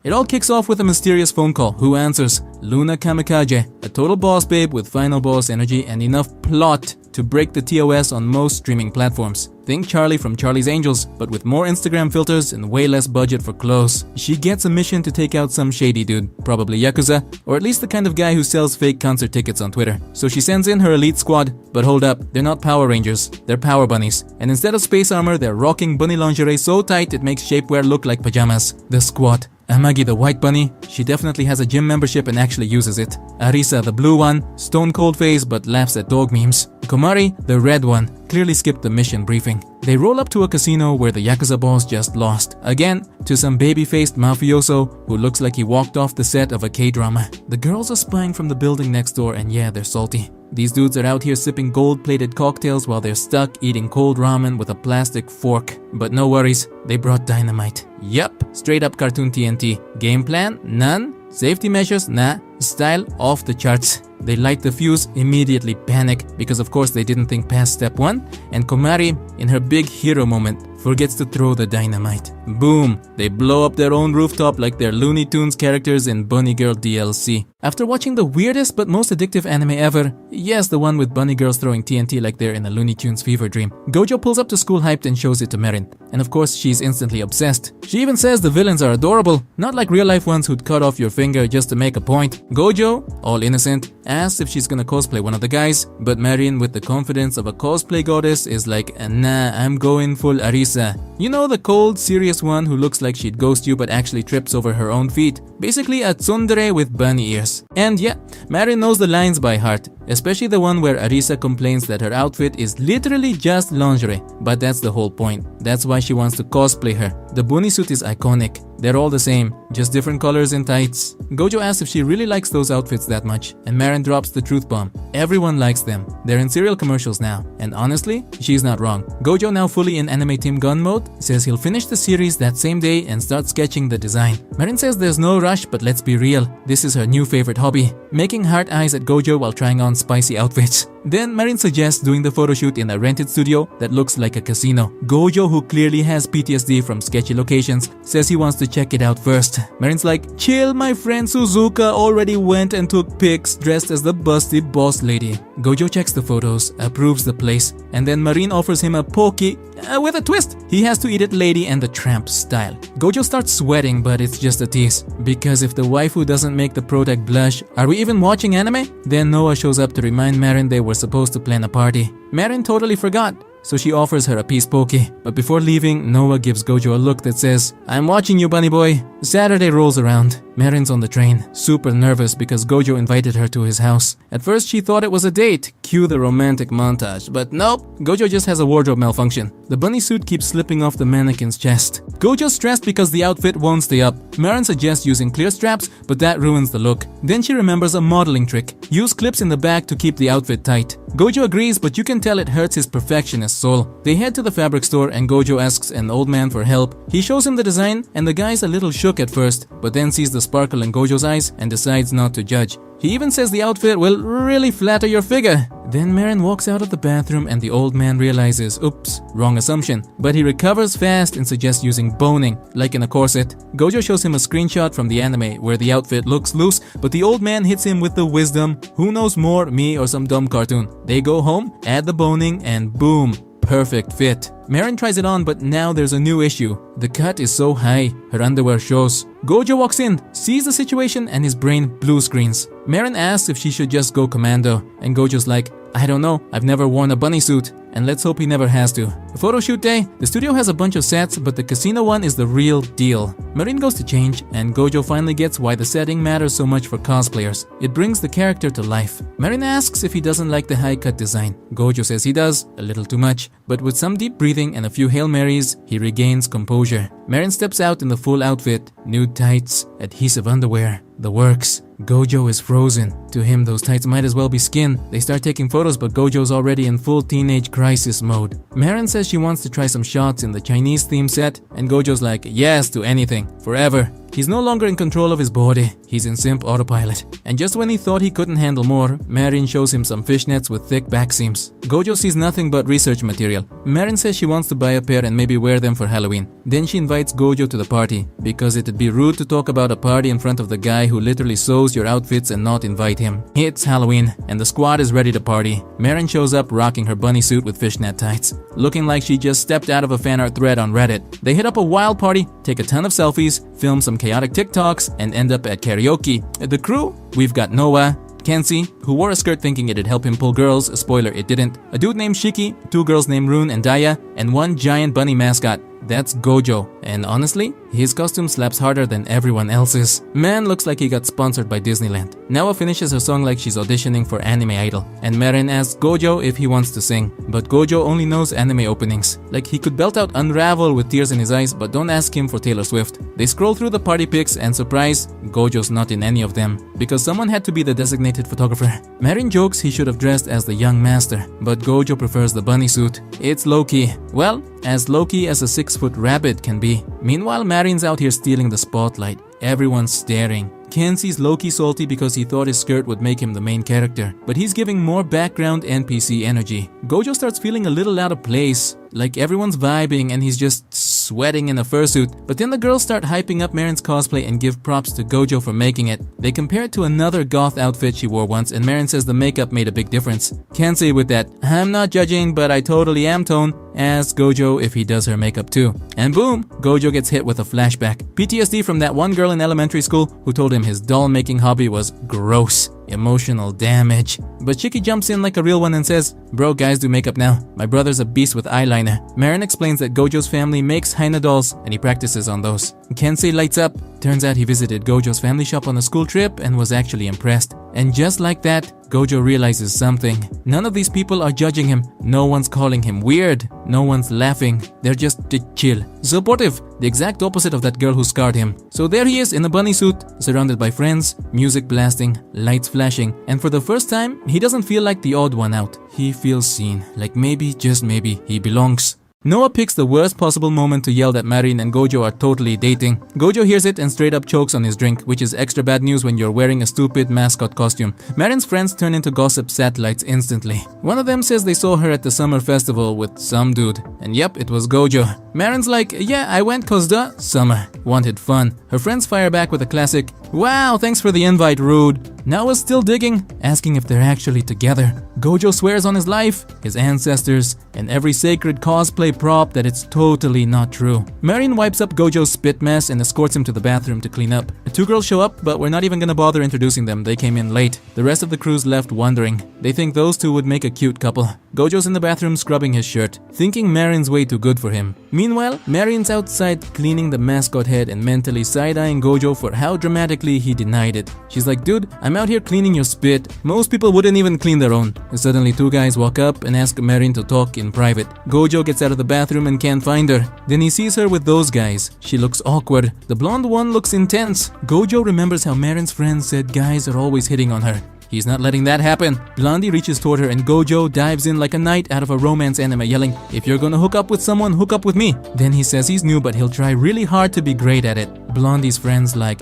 It all kicks off with a mysterious phone call. Who answers? Luna Kamikaze, a total boss babe with final boss energy and enough plot to break the TOS on most streaming platforms. Think Charlie from Charlie's Angels, but with more Instagram filters and way less budget for clothes. She gets a mission to take out some shady dude, probably Yakuza, or at least the kind of guy who sells fake concert tickets on Twitter. So she sends in her elite squad, but hold up, they're not Power Rangers, they're Power Bunnies. And instead of space armor, they're rocking bunny lingerie so tight it makes shapewear look like pajamas. The squad. Amagi the white bunny, she definitely has a gym membership and actually uses it. Arisa the blue one, stone cold face but laughs at dog memes. Komari, the red one, clearly skipped the mission briefing. They roll up to a casino where the Yakuza boss just lost, again to some baby-faced mafioso who looks like he walked off the set of a K-drama. The girls are spying from the building next door and yeah, they're salty. These dudes are out here sipping gold-plated cocktails while they're stuck eating cold ramen with a plastic fork. But no worries, they brought dynamite. Yup, straight up cartoon TNT. Game plan? None. Safety measures? Nah. Style? Off the charts. They light the fuse, immediately panic because of course they didn't think past step 1, and Komari, in her big hero moment, forgets to throw the dynamite. Boom! They blow up their own rooftop like they're Looney Tunes characters in Bunny Girl DLC. After watching the weirdest but most addictive anime ever, yes, the one with bunny girls throwing TNT like they're in a Looney Tunes fever dream, Gojo pulls up to school hyped and shows it to Merin. And of course, she's instantly obsessed. She even says the villains are adorable, not like real life ones who'd cut off your finger just to make a point. Gojo, all innocent, asks if she's gonna cosplay one of the guys, but Merin, with the confidence of a cosplay goddess, is like, nah, I'm going full Arisa. You know, the cold, serious one who looks like she'd ghost you but actually trips over her own feet. Basically a tsundere with bunny ears. And yeah, Merin knows the lines by heart, especially the one where Arisa complains that her outfit is literally just lingerie. But that's the whole point. That's why she wants to cosplay her. The bunny suit is iconic. They're all the same, just different colors and tights. Gojo asks if she really likes those outfits that much, and Merin drops the truth bomb. Everyone likes them. They're in cereal commercials now, and honestly, she's not wrong. Gojo, now fully in anime Team Gun mode, says he'll finish the series that same day and start sketching the design. Merin says there's no rush, but let's be real, this is her new favorite hobby, making heart eyes at Gojo while trying on spicy outfits. Then Merin suggests doing the photoshoot in a rented studio that looks like a casino. Gojo, who clearly has PTSD from sketchy locations, says he wants to check it out first. Merin's like, chill, my friend Suzuka already went and took pics dressed as the busty boss lady. Gojo checks the photos, approves the place, and then Merin offers him a poke with a twist. He has to eat it Lady and the Tramp style. Gojo starts sweating, but it's just a tease, because if the waifu doesn't make the protag blush, are we even watching anime? Then Noah shows up to remind Merin they were supposed to plan a party. Merin totally forgot, so she offers her a piece poke. But before leaving, Noah gives Gojo a look that says, I'm watching you, bunny boy. Saturday rolls around. Merin's on the train, super nervous because Gojo invited her to his house. At first she thought it was a date, cue the romantic montage, but nope, Gojo just has a wardrobe malfunction. The bunny suit keeps slipping off the mannequin's chest. Gojo's stressed because the outfit won't stay up. Merin suggests using clear straps, but that ruins the look. Then she remembers a modeling trick. Use clips in the back to keep the outfit tight. Gojo agrees, but you can tell it hurts his perfectionist soul. They head to the fabric store and Gojo asks an old man for help. He shows him the design and the guy's a little shook at first, but then sees the sparkle in Gojo's eyes and decides not to judge. He even says the outfit will really flatter your figure. Then Merin walks out of the bathroom and the old man realizes, oops, wrong assumption. But he recovers fast and suggests using boning, like in a corset. Gojo shows him a screenshot from the anime where the outfit looks loose, but the old man hits him with the wisdom, who knows more, me or some dumb cartoon. They go home, add the boning, and boom, perfect fit. Merin tries it on, but now there's a new issue. The cut is so high, her underwear shows. Gojo walks in, sees the situation, and his brain blue screens. Merin asks if she should just go commando, and Gojo's like, I don't know, I've never worn a bunny suit, and let's hope he never has to. The photo shoot day, the studio has a bunch of sets, but the casino one is the real deal. Merin goes to change, and Gojo finally gets why the setting matters so much for cosplayers. It brings the character to life. Merin asks if he doesn't like the high cut design. Gojo says he does, a little too much, but with some deep breathing and a few Hail Marys, he regains composure. Merin steps out in the full outfit, nude tights, adhesive underwear, the works. Gojo is frozen. To him, those tights might as well be skin. They start taking photos, but Gojo's already in full teenage crisis mode. Merin says she wants to try some shots in the Chinese theme set, and Gojo's like, yes to anything, forever. He's no longer in control of his body, he's in simp autopilot. And just when he thought he couldn't handle more, Marin shows him some fishnets with thick back seams. Gojo sees nothing but research material. Marin says she wants to buy a pair and maybe wear them for Halloween. Then she invites Gojo to the party, because it'd be rude to talk about a party in front of the guy who literally sews your outfits and not invite him. It's Halloween, and the squad is ready to party. Marin shows up rocking her bunny suit with fishnet tights, looking like she just stepped out of a fan art thread on Reddit. They hit up a wild party, take a ton of selfies, film some chaotic TikToks, and end up at karaoke. The crew? We've got Noah, Kenzie, who wore a skirt thinking it'd help him pull girls, spoiler, it didn't, a dude named Shiki, 2 girls named Rune and Daya, and 1 giant bunny mascot. That's Gojo, and honestly, his costume slaps harder than everyone else's. Man looks like he got sponsored by Disneyland. Nawa finishes her song like she's auditioning for Anime Idol, and Marin asks Gojo if he wants to sing, but Gojo only knows anime openings. Like he could belt out Unravel with tears in his eyes, but don't ask him for Taylor Swift. They scroll through the party pics and surprise, Gojo's not in any of them, because someone had to be the designated photographer. Marin jokes he should have dressed as the young master, but Gojo prefers the bunny suit. It's low-key. Well, as low-key as a 6-foot rabbit can be. Meanwhile, Marin's out here stealing the spotlight. Everyone's staring. Kenzie's low-key salty because he thought his skirt would make him the main character, but he's giving more background NPC energy. Gojo starts feeling a little out of place, like everyone's vibing and he's just sweating in a fursuit. But then the girls start hyping up Marin's cosplay and give props to Gojo for making it. They compare it to another goth outfit she wore once, and Marin says the makeup made a big difference. Kenzie with that "I'm not judging but I totally am" tone asks Gojo if he does her makeup too. And boom, Gojo gets hit with a flashback. PTSD from that one girl in elementary school who told him his doll making hobby was gross. Emotional damage. But Shiki jumps in like a real one and says, "Bro, guys do makeup now. My brother's a beast with eyeliner." Marin explains that Gojo's family makes Haina dolls and he practices on those. Kensei lights up. Turns out he visited Gojo's family shop on a school trip and was actually impressed. And just like that, Gojo realizes something. None of these people are judging him. No one's calling him weird. No one's laughing. They're just chill. Supportive. The exact opposite of that girl who scarred him. So there he is in a bunny suit, surrounded by friends, music blasting, lights flashing, and for the first time, he doesn't feel like the odd one out. He feels seen. Like maybe, just maybe, he belongs. Noah picks the worst possible moment to yell that Marin and Gojo are totally dating. Gojo hears it and straight up chokes on his drink, which is extra bad news when you're wearing a stupid mascot costume. Marin's friends turn into gossip satellites instantly. One of them says they saw her at the summer festival with some dude. And yep, it was Gojo. Marin's like, "Yeah, I went cause the summer. Wanted fun." Her friends fire back with a classic, "Wow, thanks for the invite, rude." Noah's still digging, asking if they're actually together. Gojo swears on his life, his ancestors, and every sacred cosplay prop that it's totally not true. Marin wipes up Gojo's spit mess and escorts him to the bathroom to clean up. The 2 girls show up, but we're not even gonna bother introducing them. They came in late. The rest of the crew's left wondering. They think those 2 would make a cute couple. Gojo's in the bathroom scrubbing his shirt, thinking Marin's way too good for him. Meanwhile, Marin's outside cleaning the mascot head and mentally side-eyeing Gojo for how dramatically he denied it. She's like, "Dude, I'm out here cleaning your spit. Most people wouldn't even clean their own." And suddenly 2 guys walk up and ask Marin to talk in private. Gojo gets out of the bathroom and can't find her. Then he sees her with those guys. She looks awkward. The blonde one looks intense. Gojo remembers how Marin's friends said guys are always hitting on her. He's not letting that happen. Blondie reaches toward her and Gojo dives in like a knight out of a romance anime yelling, "If you're gonna hook up with someone, hook up with me." Then he says he's new but he'll try really hard to be great at it. Blondie's friends like,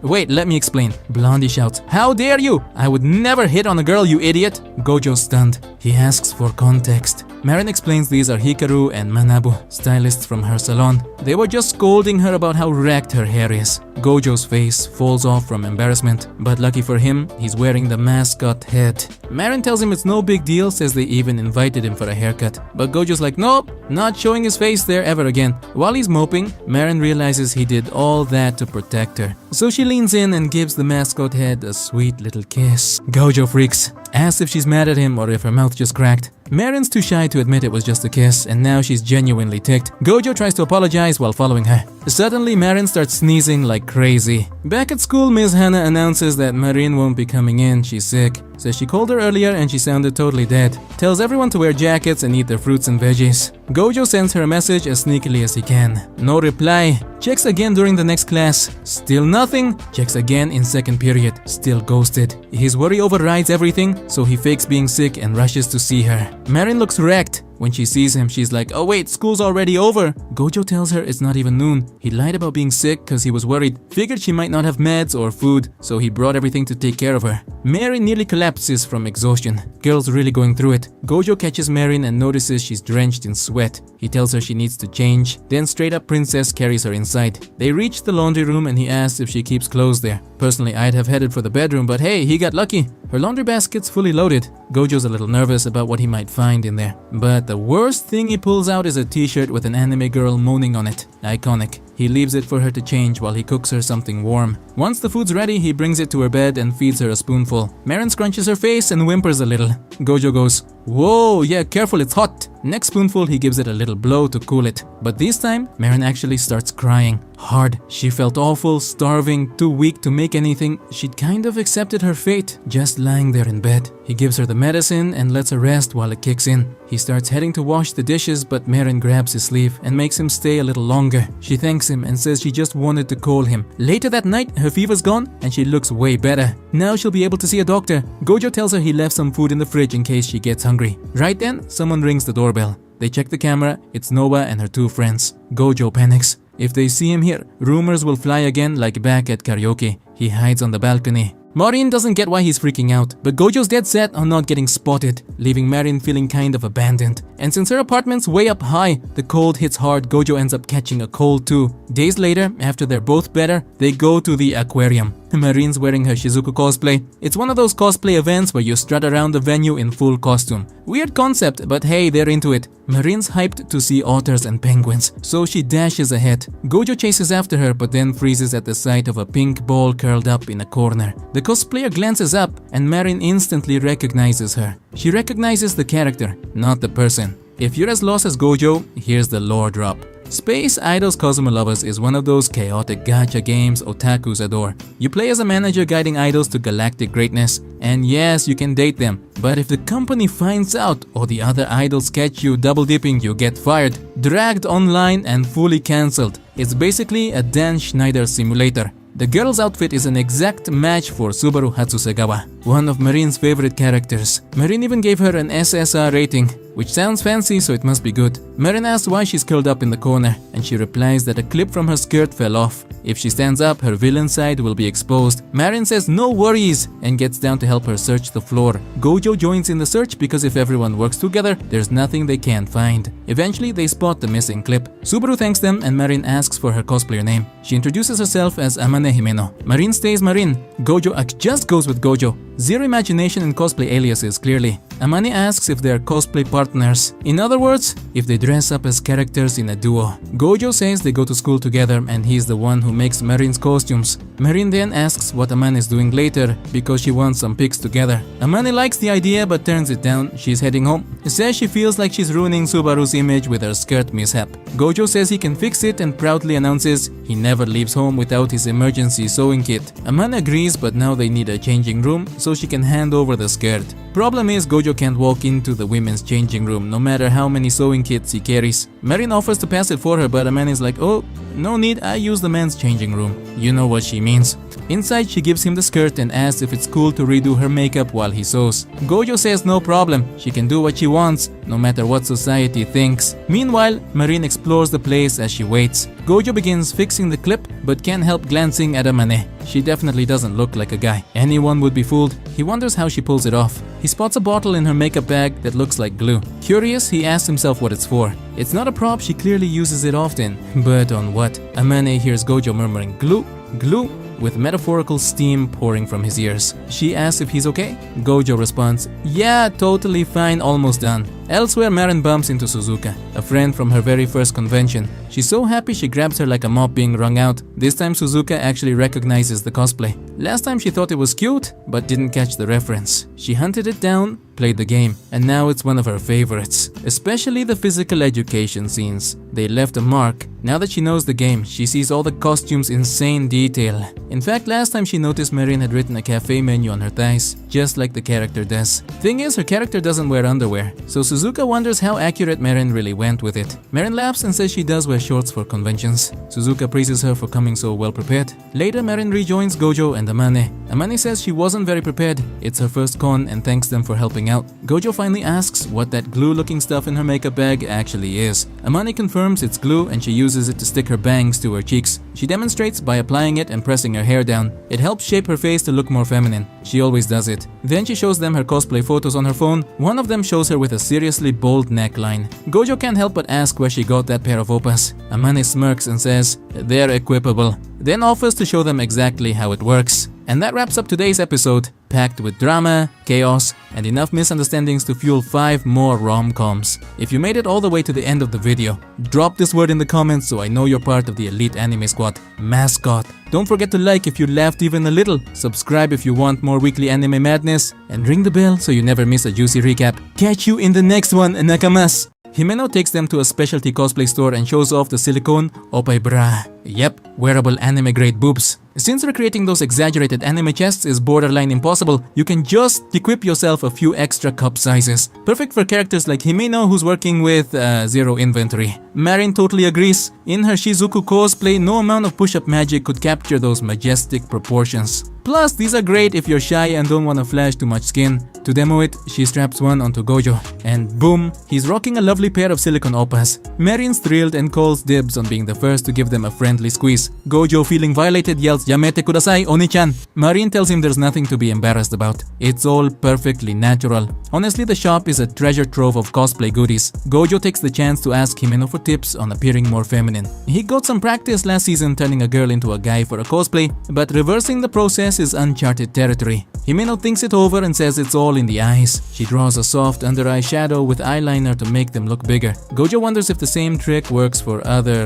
wait, let me explain." Blondie shouts, "How dare you? I would never hit on a girl, you idiot." Gojo's stunned. He asks for context. Marin explains these are Hikaru and Manabu, stylists from her salon. They were just scolding her about how wrecked her hair is. Gojo's face falls off from embarrassment, but lucky for him, he's wearing the mascot head. Marin tells him it's no big deal, says they even invited him for a haircut. But Gojo's like, "Nope, not showing his face there ever again." While he's moping, Marin realizes he did all that to protect her. So she leans in and gives the mascot head a sweet little kiss. Gojo freaks, asks if she's mad at him or if her mouth just cracked. Marin's too shy to admit it was just a kiss, and now she's genuinely ticked. Gojo tries to apologize while following her. Suddenly, Marin starts sneezing like crazy. Back at school, Ms. Hannah announces that Marin won't be coming in, she's sick. Says she called her earlier and she sounded totally dead. Tells everyone to wear jackets and eat their fruits and veggies. Gojo sends her a message as sneakily as he can. No reply. Checks again during the next class. Still nothing. Checks again in second period. Still ghosted. His worry overrides everything, so he fakes being sick and rushes to see her. Marin looks wrecked. When she sees him, she's like, "Oh wait, school's already over." Gojo tells her it's not even noon. He lied about being sick cause he was worried. Figured she might not have meds or food, so he brought everything to take care of her. Marin nearly collapses from exhaustion. Girl's really going through it. Gojo catches Marin and notices she's drenched in sweat. He tells her she needs to change. Then straight up Princess carries her inside. They reach the laundry room and he asks if she keeps clothes there. Personally, I'd have headed for the bedroom, but hey, he got lucky. Her laundry basket's fully loaded. Gojo's a little nervous about what he might find in there. But the worst thing he pulls out is a t-shirt with an anime girl moaning on it. Iconic. He leaves it for her to change while he cooks her something warm. Once the food's ready, he brings it to her bed and feeds her a spoonful. Marin scrunches her face and whimpers a little. Gojo goes, "Whoa, yeah, careful, it's hot." Next spoonful, he gives it a little blow to cool it. But this time, Marin actually starts crying. Hard. She felt awful, starving, too weak to make anything. She'd kind of accepted her fate, just lying there in bed. He gives her the medicine and lets her rest while it kicks in. He starts heading to wash the dishes, but Marin grabs his sleeve and makes him stay a little longer. She thanks him and says she just wanted to call him. Later that night, her fever's gone and she looks way better. Now she'll be able to see a doctor. Gojo tells her he left some food in the fridge in case she gets hungry. Right then, someone rings the doorbell. They check the camera. It's Noba and her two friends. Gojo panics. If they see him here, rumors will fly again like back at karaoke. He hides on the balcony. Marin doesn't get why he's freaking out, but Gojo's dead set on not getting spotted, leaving Marin feeling kind of abandoned. And since her apartment's way up high, the cold hits hard. Gojo ends up catching a cold too. Days later, after they're both better, they go to the aquarium. Marin's wearing her Shizuku cosplay. It's one of those cosplay events where you strut around the venue in full costume. Weird concept, but hey, they're into it. Marin's hyped to see otters and penguins, so she dashes ahead. Gojo chases after her, but then freezes at the sight of a pink ball curled up in a corner. The cosplayer glances up, and Marin instantly recognizes her. She recognizes the character, not the person. If you're as lost as Gojo, here's the lore drop. Space Idols Cosmolovers is one of those chaotic gacha games otakus adore. You play as a manager guiding idols to galactic greatness, and yes, you can date them. But if the company finds out or the other idols catch you double dipping, you get fired, dragged online and fully cancelled. It's basically a Dan Schneider simulator. The girl's outfit is an exact match for Subaru Hatsusegawa, one of Marin's favorite characters. Marin even gave her an SSR rating, which sounds fancy, so it must be good. Marin asks why she's curled up in the corner, and she replies that a clip from her skirt fell off. If she stands up, her villain side will be exposed. Marin says no worries and gets down to help her search the floor. Gojo joins in the search because if everyone works together, there's nothing they can't find. Eventually, they spot the missing clip. Subaru thanks them and Marin asks for her cosplayer name. She introduces herself as Amane Himeno. Marin stays Marin. Gojo just goes with Gojo. Zero imagination in cosplay aliases, clearly. Amane asks if they're cosplay partners. In other words, if they dress up as characters in a duo. Gojo says they go to school together and he's the one who makes Marin's costumes. Marin then asks what Amane is doing later because she wants some pics together. Amane likes the idea but turns it down. She's heading home. Says she feels like she's ruining Subaru's image with her skirt mishap. Gojo says he can fix it and proudly announces he never leaves home without his emergency sewing kit. Amane agrees, but now they need a changing room so she can hand over the skirt. Problem is, Gojo can't walk into the women's changing room no matter how many sewing kits he carries. Marin offers to pass it for her, but Amane is like, "Oh, no need, I use the men's changing room." You know what she means. Inside, she gives him the skirt and asks if it's cool to redo her makeup while he sews. Gojo says no problem, she can do what she wants, no matter what society thinks. Meanwhile, Marin explores the place as she waits. Gojo begins fixing the clip, but can't help glancing at Amane. She definitely doesn't look like a guy. Anyone would be fooled. He wonders how she pulls it off. He spots a bottle in her makeup bag that looks like glue. Curious, he asks himself what it's for. It's not a prop, she clearly uses it often. But on what? Amane hears Gojo murmuring glue, glue, with metaphorical steam pouring from his ears. She asks if he's okay. Gojo responds, "Yeah, totally fine, almost done." Elsewhere, Marin bumps into Suzuka, a friend from her very first convention. She's so happy she grabs her like a mop being wrung out. This time Suzuka actually recognizes the cosplay. Last time she thought it was cute, but didn't catch the reference. She hunted it down, played the game, and now it's one of her favorites. Especially the physical education scenes. They left a mark. Now that she knows the game, she sees all the costumes' insane detail. In fact, last time she noticed Marin had written a cafe menu on her thighs, just like the character does. Thing is, her character doesn't wear underwear, so Suzuka wonders how accurate Marin really went with it. Marin laughs and says she does wear shorts for conventions. Suzuka praises her for coming so well prepared. Later, Marin rejoins Gojo and Amane. Amane says she wasn't very prepared. It's her first con and thanks them for helping chilling out. Gojo finally asks what that glue-looking stuff in her makeup bag actually is. Amane confirms it's glue and she uses it to stick her bangs to her cheeks. She demonstrates by applying it and pressing her hair down. It helps shape her face to look more feminine. She always does it. Then she shows them her cosplay photos on her phone. One of them shows her with a seriously bold neckline. Gojo can't help but ask where she got that pair of oppas. Amane smirks and says they're equipable, then offers to show them exactly how it works. And that wraps up today's episode, packed with drama, chaos, and enough misunderstandings to fuel 5 more rom-coms. If you made it all the way to the end of the video, drop this word in the comments so I know you're part of the elite anime squad. Mascot. Don't forget to like if you laughed even a little, subscribe if you want more weekly anime madness, and ring the bell so you never miss a juicy recap. Catch you in the next one, nakamas! Himeno takes them to a specialty cosplay store and shows off the silicone oppai bra. Yep, wearable anime grade boobs. Since recreating those exaggerated anime chests is borderline impossible, you can just equip yourself a few extra cup sizes. Perfect for characters like Himeno, who's working with zero inventory. Marin totally agrees. In her Shizuku cosplay, no amount of push-up magic could capture those majestic proportions. Plus, these are great if you're shy and don't want to flash too much skin. To demo it, she straps one onto Gojo. And boom, he's rocking a lovely pair of silicone oppas. Marin's thrilled and calls dibs on being the first to give them a friendly squeeze. Gojo, feeling violated, yells, "Yamete kudasai, Oni-chan." Marin tells him there's nothing to be embarrassed about. It's all perfectly natural. Honestly, the shop is a treasure trove of cosplay goodies. Gojo takes the chance to ask Himeno for tips on appearing more feminine. He got some practice last season turning a girl into a guy for a cosplay, but reversing the process is uncharted territory. Himeno thinks it over and says it's all in the eyes. She draws a soft under eye shadow with eyeliner to make them look bigger. Gojo wonders if the same trick works for other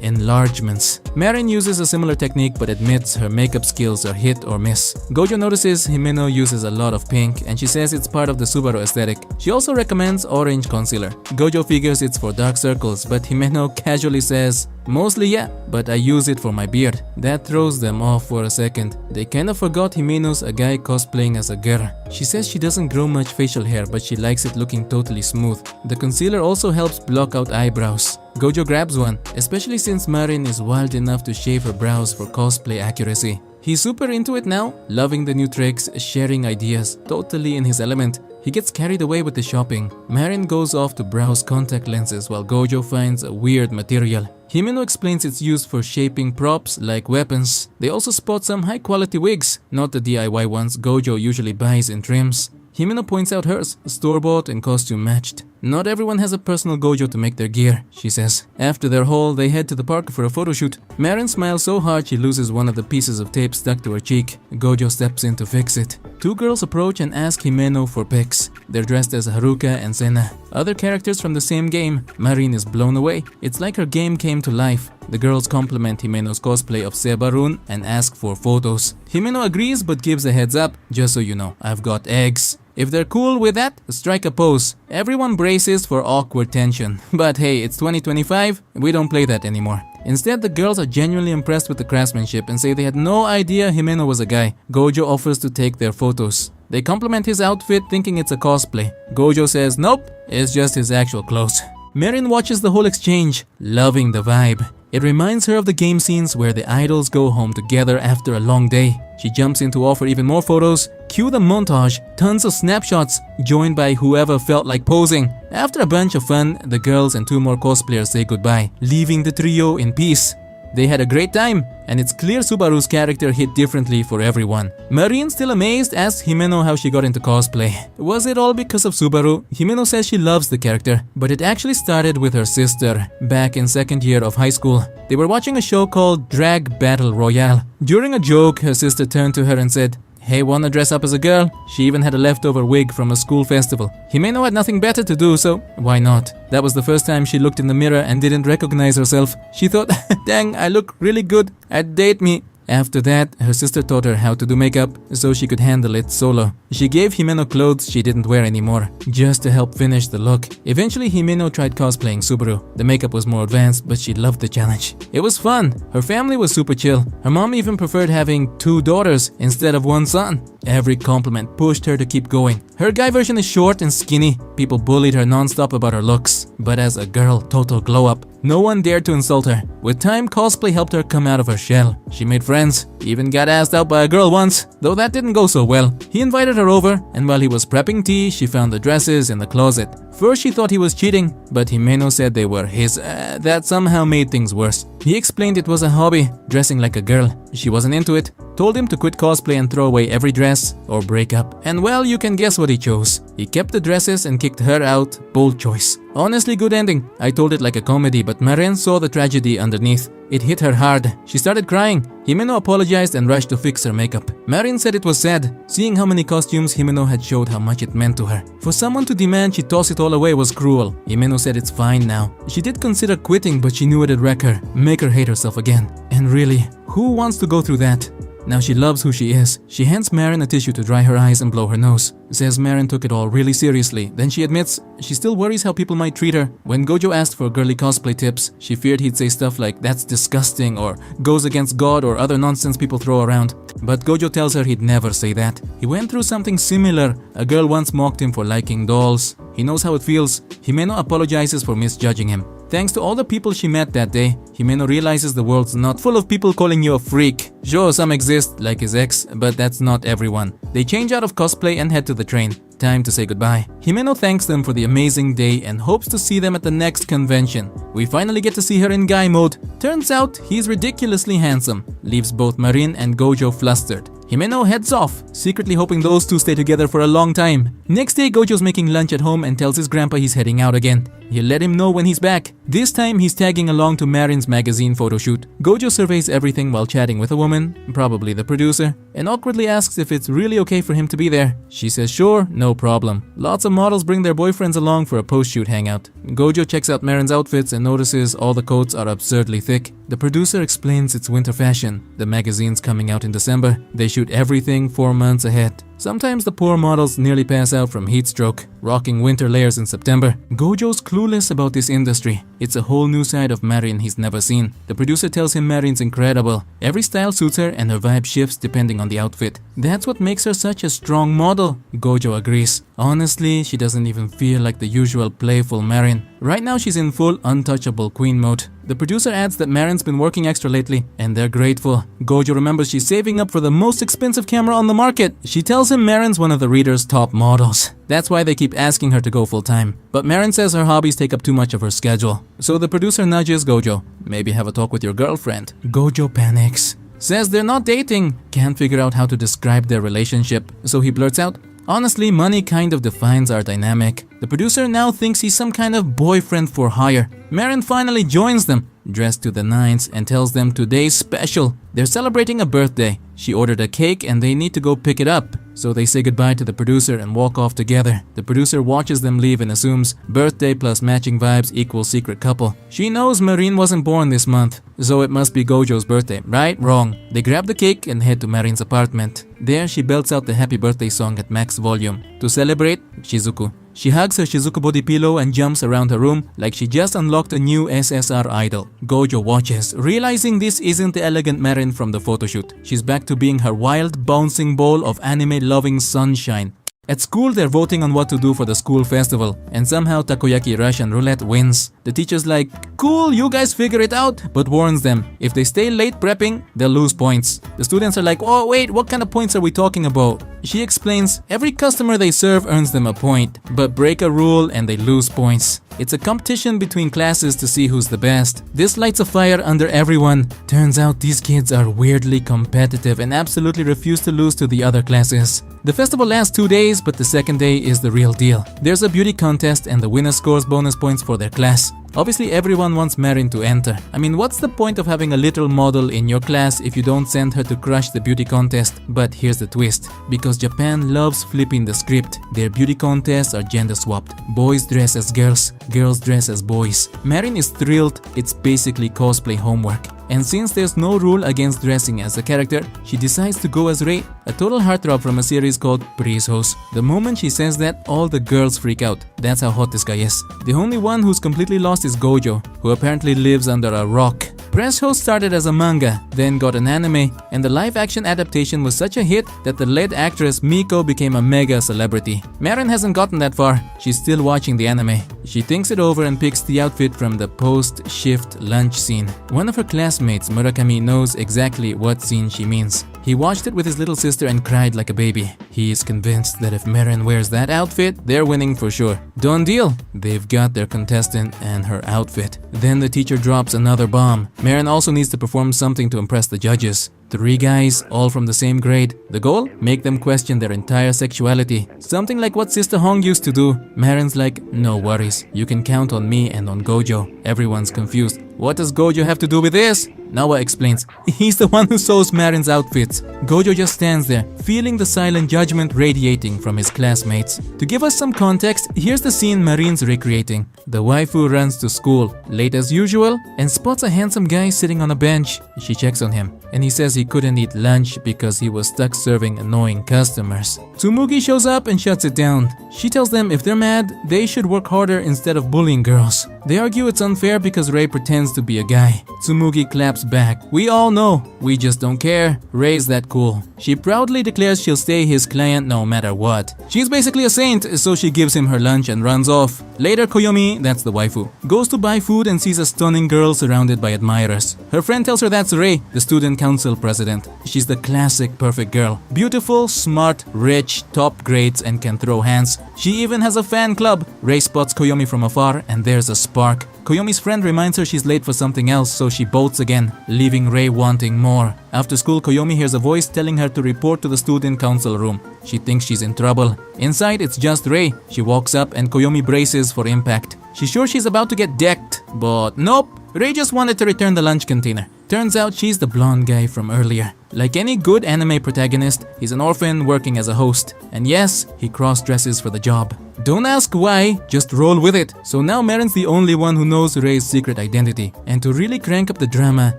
enlargements. Marin uses a similar technique but admits her makeup skills are hit or miss. Gojo notices Himeno uses a lot of pink and she says it's part of the Subaru aesthetic. She also recommends orange concealer. Gojo figures it's for dark circles, but Himeno casually says, "Mostly yeah, but I use it for my beard." That throws them off for a second. They kind of forgot Himeno's a guy cosplaying as a girl. She says she doesn't grow much facial hair but she likes it looking totally smooth. The concealer also helps block out eyebrows. Gojo grabs one, especially since Marin is wild enough to shave her brows for cosplay accuracy. He's super into it now, loving the new tricks, sharing ideas, totally in his element. He gets carried away with the shopping. Marin goes off to browse contact lenses while Gojo finds a weird material. Himeno explains it's used for shaping props like weapons. They also spot some high quality wigs, not the DIY ones Gojo usually buys in trims. Himeno points out hers, store-bought and costume matched. Not everyone has a personal Gojo to make their gear, she says. After their haul, they head to the park for a photo shoot. Marin smiles so hard she loses one of the pieces of tape stuck to her cheek. Gojo steps in to fix it. Two girls approach and ask Himeno for pics. They're dressed as Haruka and Sena, other characters from the same game. Marin is blown away. It's like her game came to life. The girls compliment Himeno's cosplay of Sebarun and ask for photos. Himeno agrees but gives a heads up. "Just so you know, I've got eggs." If they're cool with that, strike a pose. Everyone braces for awkward tension. But hey, it's 2025, we don't play that anymore. Instead, the girls are genuinely impressed with the craftsmanship and say they had no idea Himeno was a guy. Gojo offers to take their photos. They compliment his outfit thinking it's a cosplay. Gojo says nope, it's just his actual clothes. Marin watches the whole exchange, loving the vibe. It reminds her of the game scenes where the idols go home together after a long day. She jumps in to offer even more photos. Cue the montage, tons of snapshots, joined by whoever felt like posing. After a bunch of fun, the girls and 2 more cosplayers say goodbye, leaving the trio in peace. They had a great time, and it's clear Subaru's character hit differently for everyone. Marin, still amazed, asks Himeno how she got into cosplay. Was it all because of Subaru? Himeno says she loves the character, but it actually started with her sister, back in 2nd year of high school. They were watching a show called Drag Battle Royale. During a joke, her sister turned to her and said, "Hey, wanna dress up as a girl?" She even had a leftover wig from a school festival. Himeno had nothing better to do, so why not? That was the first time she looked in the mirror and didn't recognize herself. She thought, dang, I look really good, date me. After that, her sister taught her how to do makeup so she could handle it solo. She gave Himeno clothes she didn't wear anymore, just to help finish the look. Eventually, Himeno tried cosplaying Subaru. The makeup was more advanced, but she loved the challenge. It was fun. Her family was super chill. Her mom even preferred having 2 daughters instead of 1 son. Every compliment pushed her to keep going. Her guy version is short and skinny. People bullied her non-stop about her looks. But as a girl, total glow up. No one dared to insult her. With time, cosplay helped her come out of her shell. She made friends, even got asked out by a girl once, though that didn't go so well. He invited her over, and while he was prepping tea, she found the dresses in the closet. First she thought he was cheating, but Himeno said they were his. That somehow made things worse. He explained it was a hobby, dressing like a girl. She wasn't into it. Told him to quit cosplay and throw away every dress or break up. And well, you can guess what he chose. He kept the dresses and kicked her out. Bold choice. Honestly, good ending. I told it like a comedy, but Marin saw the tragedy underneath. It hit her hard. She started crying. Himeno apologized and rushed to fix her makeup. Marin said it was sad. Seeing how many costumes Himeno had showed how much it meant to her. For someone to demand she toss it all away was cruel. Himeno said it's fine now. She did consider quitting, but she knew it'd wreck her, make her hate herself again. And really, who wants to go through that? Now she loves who she is. She hands Marin a tissue to dry her eyes and blow her nose. Says Marin took it all really seriously. Then she admits she still worries how people might treat her. When Gojo asked for girly cosplay tips, she feared he'd say stuff like that's disgusting or goes against God or other nonsense people throw around. But Gojo tells her he'd never say that. He went through something similar. A girl once mocked him for liking dolls. He knows how it feels. Himeno apologizes for misjudging him. Thanks to all the people she met that day, Himeno realizes the world's not full of people calling you a freak. Sure, some exist, like his ex, but that's not everyone. They change out of cosplay and head to the train. Time to say goodbye. Himeno thanks them for the amazing day and hopes to see them at the next convention. We finally get to see her in guy mode. Turns out he's ridiculously handsome. Leaves both Marin and Gojo flustered. Himeno heads off, secretly hoping those two stay together for a long time. Next day, Gojo's making lunch at home and tells his grandpa he's heading out again. He'll let him know when he's back. This time, he's tagging along to Marin's magazine photo shoot. Gojo surveys everything while chatting with a woman, probably the producer, and awkwardly asks if it's really okay for him to be there. She says sure, no problem. Lots of models bring their boyfriends along for a post-shoot hangout. Gojo checks out Marin's outfits and notices all the coats are absurdly thick. The producer explains it's winter fashion. The magazine's coming out in December. They shoot everything 4 months ahead. Sometimes the poor models nearly pass out from heat stroke, rocking winter layers in September. Gojo's clueless about this industry. It's a whole new side of Marin he's never seen. The producer tells him Marin's incredible. Every style suits her and her vibe shifts depending on the outfit. That's what makes her such a strong model. Gojo agrees. Honestly, she doesn't even feel like the usual playful Marin. Right now she's in full untouchable queen mode. The producer adds that Marin's been working extra lately, and they're grateful. Gojo remembers she's saving up for the most expensive camera on the market. She tells him Marin's one of the reader's top models. That's why they keep asking her to go full time. But Marin says her hobbies take up too much of her schedule. So the producer nudges Gojo. Maybe have a talk with your girlfriend. Gojo panics. Says they're not dating. Can't figure out how to describe their relationship. So he blurts out, honestly, money kind of defines our dynamic. The producer now thinks he's some kind of boyfriend for hire. Marin finally joins them, dressed to the nines, and tells them today's special. They're celebrating a birthday. She ordered a cake and they need to go pick it up. So they say goodbye to the producer and walk off together. The producer watches them leave and assumes birthday plus matching vibes equals secret couple. She knows Marin wasn't born this month, so it must be Gojo's birthday. Right? Wrong. They grab the cake and head to Marin's apartment. There she belts out the happy birthday song at max volume. To celebrate, Shizuku. She hugs her Shizuku body pillow and jumps around her room like she just unlocked a new SSR idol. Gojo watches, realizing this isn't the elegant Marin from the photoshoot. She's back to being her wild, bouncing ball of anime-loving sunshine. At school, they're voting on what to do for the school festival, and somehow Takoyaki Russian Roulette wins. The teacher's like, cool, you guys figure it out, but warns them, if they stay late prepping, they'll lose points. The students are like, oh wait, what kind of points are we talking about? She explains, every customer they serve earns them a point, but break a rule and they lose points. It's a competition between classes to see who's the best. This lights a fire under everyone. Turns out these kids are weirdly competitive and absolutely refuse to lose to the other classes. The festival lasts 2 days, but the second day is the real deal. There's a beauty contest and the winner scores bonus points for their class. Obviously, everyone wants Marin to enter. I mean, what's the point of having a little model in your class if you don't send her to crush the beauty contest? But here's the twist. Because Japan loves flipping the script, their beauty contests are gender swapped. Boys dress as girls, girls dress as boys. Marin is thrilled. It's basically cosplay homework. And since there's no rule against dressing as a character, she decides to go as Rei, a total heartthrob from a series called Prisos. The moment she says that, all the girls freak out. That's how hot this guy is. The only one who's completely lost is Gojo, who apparently lives under a rock. Press Host started as a manga, then got an anime, and the live-action adaptation was such a hit that the lead actress Miko became a mega celebrity. Marin hasn't gotten that far. She's still watching the anime. She thinks it over and picks the outfit from the post-shift lunch scene. One of her classmates, Murakami, knows exactly what scene she means. He watched it with his little sister and cried like a baby. He is convinced that if Marin wears that outfit, they're winning for sure. Done deal! They've got their contestant and her outfit. Then the teacher drops another bomb. Marin also needs to perform something to impress the judges. 3 guys, all from the same grade. The goal? Make them question their entire sexuality. Something like what Sister Hong used to do. Marin's like, no worries, you can count on me and on Gojo. Everyone's confused. What does Gojo have to do with this? Nawa explains. He's the one who sews Marin's outfits. Gojo just stands there, feeling the silent judgment radiating from his classmates. To give us some context, here's the scene Marin's recreating. The waifu runs to school, late as usual, and spots a handsome guy sitting on a bench. She checks on him, and he says he couldn't eat lunch because he was stuck serving annoying customers. Tsumugi shows up and shuts it down. She tells them if they're mad, they should work harder instead of bullying girls. They argue it's unfair because Rei pretends to be a guy. Tsumugi claps back. We all know, we just don't care. Rei's that cool. She proudly declares she'll stay his client no matter what. She's basically a saint, so she gives him her lunch and runs off. Later, Koyomi, that's the waifu, goes to buy food and sees a stunning girl surrounded by admirers. Her friend tells her that's Rei, the student council president. She's the classic perfect girl. Beautiful, smart, rich, top grades, and can throw hands. She even has a fan club. Rei spots Koyomi from afar and there's a spark. Koyomi's friend reminds her she's late for something else, so she bolts again, leaving Rei wanting more. After school, Koyomi hears a voice telling her to report to the student council room. She thinks she's in trouble. Inside, it's just Rei. She walks up and Koyomi braces for impact. She's sure she's about to get decked, but nope. Rei just wanted to return the lunch container. Turns out she's the blonde guy from earlier. Like any good anime protagonist, he's an orphan working as a host. And yes, he cross-dresses for the job. Don't ask why, just roll with it. So now Marin's the only one who knows Rei's secret identity. And to really crank up the drama,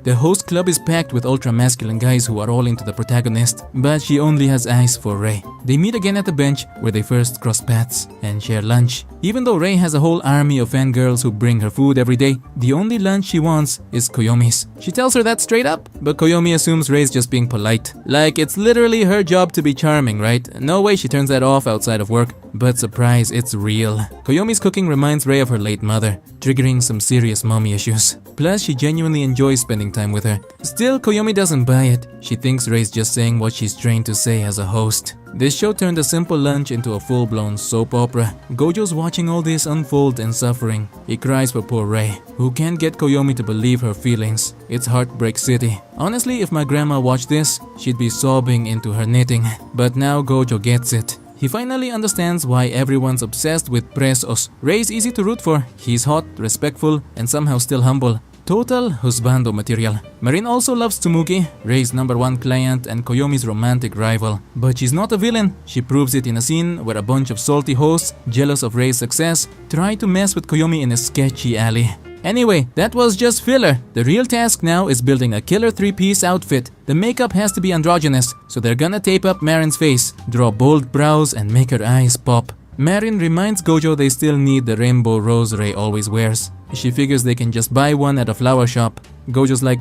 the host club is packed with ultra-masculine guys who are all into the protagonist. But she only has eyes for Rei. They meet again at the bench where they first cross paths and share lunch. Even though Rei has a whole army of fangirls who bring her food every day, the only lunch she wants is Koyomi's. She tells her that straight up, but Koyomi assumes Rei's just being polite. Like, it's literally her job to be charming, right? No way she turns that off outside of work. But surprise, it's real. Koyomi's cooking reminds Rei of her late mother, triggering some serious mommy issues. Plus, she genuinely enjoys spending time with her. Still, Koyomi doesn't buy it. She thinks Rei's just saying what she's trained to say as a host. This show turned a simple lunch into a full-blown soap opera. Gojo's watching all this unfold and suffering. He cries for poor Rei, who can't get Koyomi to believe her feelings. It's Heartbreak City. Honestly, if my grandma watched this, she'd be sobbing into her knitting. But now Gojo gets it. He finally understands why everyone's obsessed with Presos. Rei's easy to root for. He's hot, respectful, and somehow still humble. Total husbando material. Marin also loves Tsumugi, Rei's #1 client and Koyomi's romantic rival. But she's not a villain. She proves it in a scene where a bunch of salty hosts, jealous of Rei's success, try to mess with Koyomi in a sketchy alley. Anyway, that was just filler. The real task now is building a killer 3-piece outfit. The makeup has to be androgynous, so they're gonna tape up Marin's face, draw bold brows, and make her eyes pop. Marin reminds Gojo they still need the rainbow rose Rei always wears. She figures they can just buy one at a flower shop. Gojo's like,